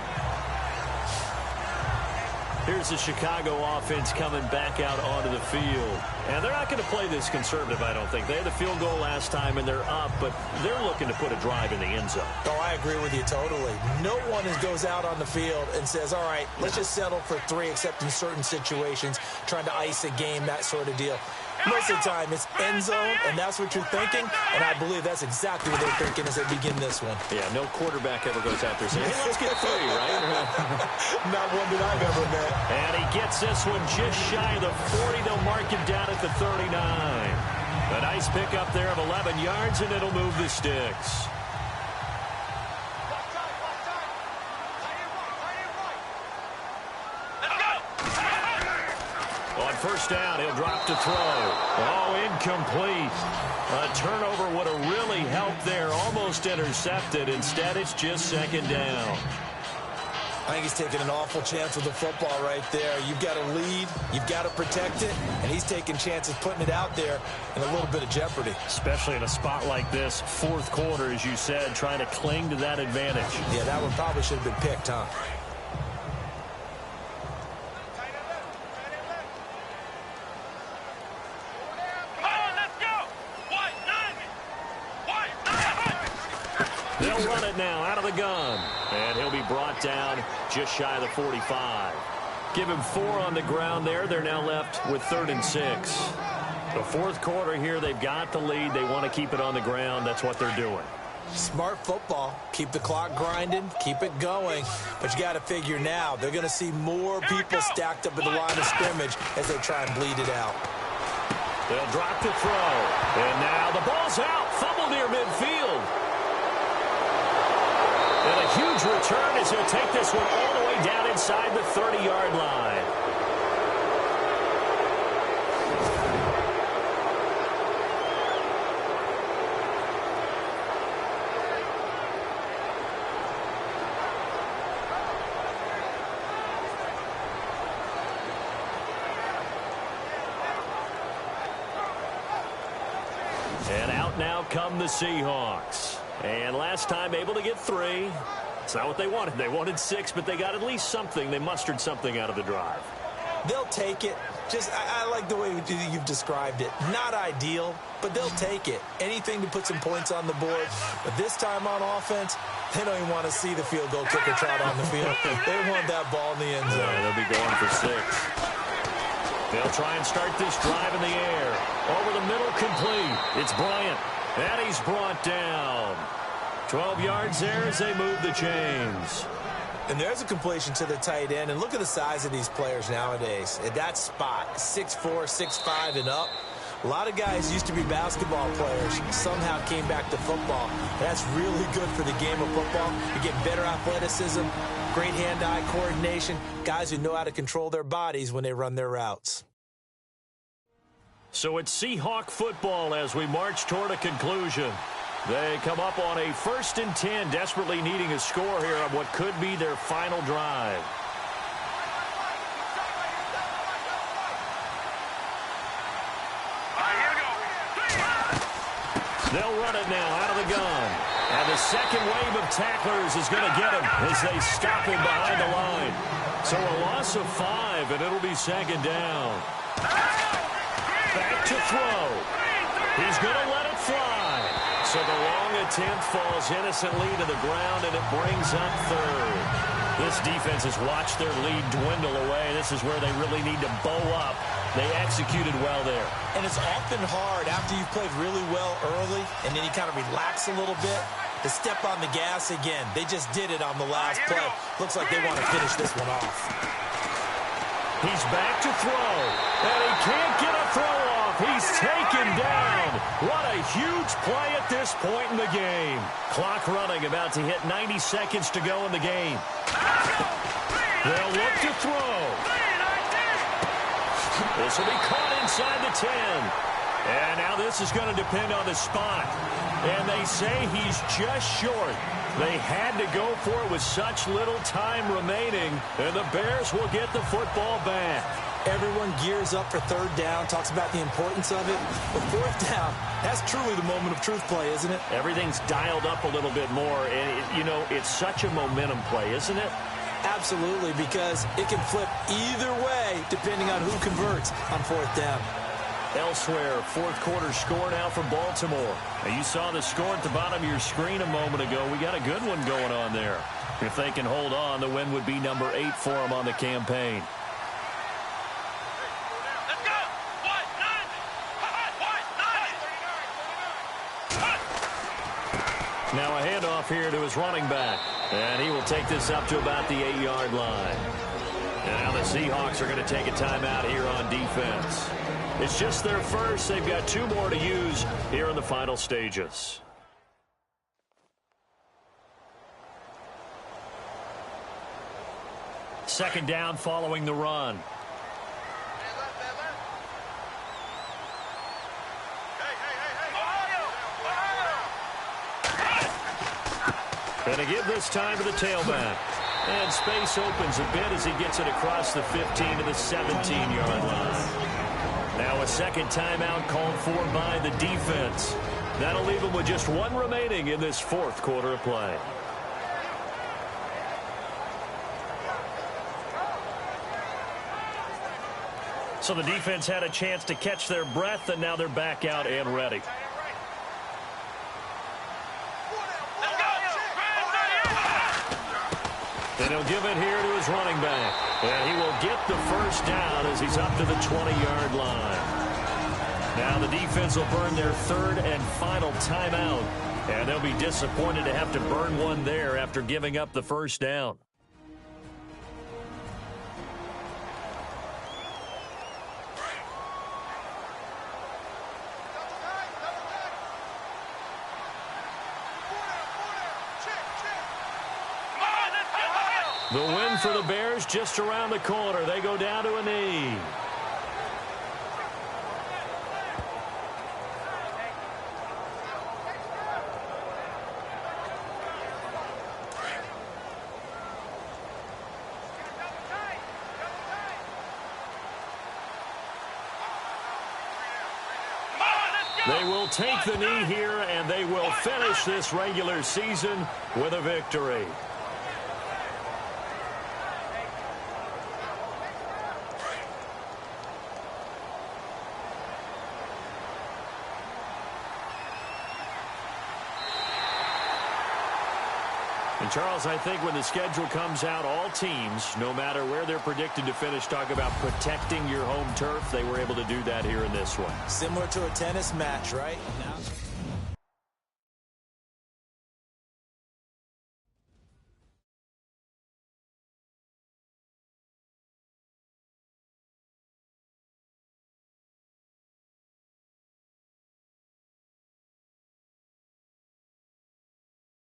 Here's the Chicago offense coming back out onto the field. And they're not going to play this conservative, I don't think. They had the field goal last time, and they're up, but they're looking to put a drive in the end zone. Oh, I agree with you totally. No one goes out on the field and says, all right, let's just settle for 3, except in certain situations, trying to ice a game, that sort of deal. Most of the time, it's end zone, and that's what you're thinking, and I believe that's exactly what they're thinking as they begin this one. Yeah, no quarterback ever goes out there saying, hey, let's get 3, right? Not one that I've ever met. And he gets this one just shy of the 40. They'll mark him down at the 39. A nice pickup there of 11 yards, and it'll move the sticks. On first down, he'll drop to throw. Oh, incomplete. A turnover would have really helped there. Almost intercepted. Instead, it's just 2nd down. I think he's taking an awful chance with the football right there. You've got to lead, you've got to protect it, and he's taking chances putting it out there in a little bit of jeopardy. Especially in a spot like this, fourth quarter, as you said, trying to cling to that advantage. Yeah, that one probably should have been picked, huh? They'll run it now out of the gun. And he'll be brought down just shy of the 45. Give him 4 on the ground there. They're now left with 3rd and 6. The fourth quarter here, they've got the lead. They want to keep it on the ground. That's what they're doing. Smart football. Keep the clock grinding. Keep it going. But you got to figure now, they're going to see more people stacked up at the line of scrimmage as they try and bleed it out. They'll drop the throw. And now the ball's out. Fumble near midfield. And a huge return as he'll take this one all the way down inside the 30-yard line. And out now come the Seahawks. And last time able to get 3. It's not what they wanted. They wanted 6, but they got at least something. They mustered something out of the drive. They'll take it. I like the way you've described it. Not ideal, but they'll take it. Anything to put some points on the board. But this time on offense, they don't even want to see the field goal kicker trot on the field. They want that ball in the end zone. Yeah, they'll be going for 6. They'll try and start this drive in the air. Over the middle, complete. It's Bryant. And he's brought down. 12 yards there as they move the chains. And there's a completion to the tight end. And look at the size of these players nowadays. At that spot, 6'4", 6'5", and up. A lot of guys used to be basketball players. Somehow came back to football. That's really good for the game of football. You get better athleticism, great hand-eye coordination, guys who know how to control their bodies when they run their routes. So it's Seahawk football as we march toward a conclusion. They come up on a 1st and 10, desperately needing a score here on what could be their final drive. They'll run it now out of the gun. And the second wave of tacklers is going to get him as they stop him behind the line. So a loss of 5, and it'll be 2nd down. Back to throw. He's going to let it fly. So the long attempt falls innocently to the ground, and it brings up 3rd. This defense has watched their lead dwindle away. This is where they really need to bow up. They executed well there. And it's often hard after you've played really well early, and then you kind of relax a little bit, to step on the gas again. They just did it on the last play. Looks like they want to finish this one off. He's back to throw, and he can't get a throw off. He's taken down. What a huge play at this point in the game. Clock running, about to hit 90 seconds to go in the game. They'll look to throw. This will be caught inside the 10. And now this is going to depend on the spot. And they say he's just short. They had to go for it with such little time remaining, and the Bears will get the football back. Everyone gears up for 3rd down, talks about the importance of it. But 4th down, that's truly the moment of truth play, isn't it? Everything's dialed up a little bit more, and, you know, it's such a momentum play, isn't it? Absolutely, because it can flip either way depending on who converts on 4th down. Elsewhere, fourth quarter score now for Baltimore. Now, you saw the score at the bottom of your screen a moment ago. We got a good one going on there. If they can hold on, the win would be number 8 for them on the campaign. Let's go! Now a handoff here to his running back. And he will take this up to about the 8-yard line. And now the Seahawks are going to take a timeout here on defense. It's just their first. They've got 2 more to use here in the final stages. Second down following the run. And to give this time to the tailback. And space opens a bit as he gets it across the 15 to the 17-yard line. Now a second timeout called for by the defense. That'll leave him with just one remaining in this fourth quarter of play. So the defense had a chance to catch their breath, and now they're back out and ready. And he'll give it here to his running back. And he will get the first down as he's up to the 20-yard line. Now the defense will burn their third and final timeout. And they'll be disappointed to have to burn one there after giving up the first down. The win for the Bears just around the corner. They go down to a knee. They will take the knee here, and they will finish this regular season with a victory. And Charles, I think when the schedule comes out, all teams, no matter where they're predicted to finish, talk about protecting your home turf. They were able to do that here in this one. Similar to a tennis match, right? Now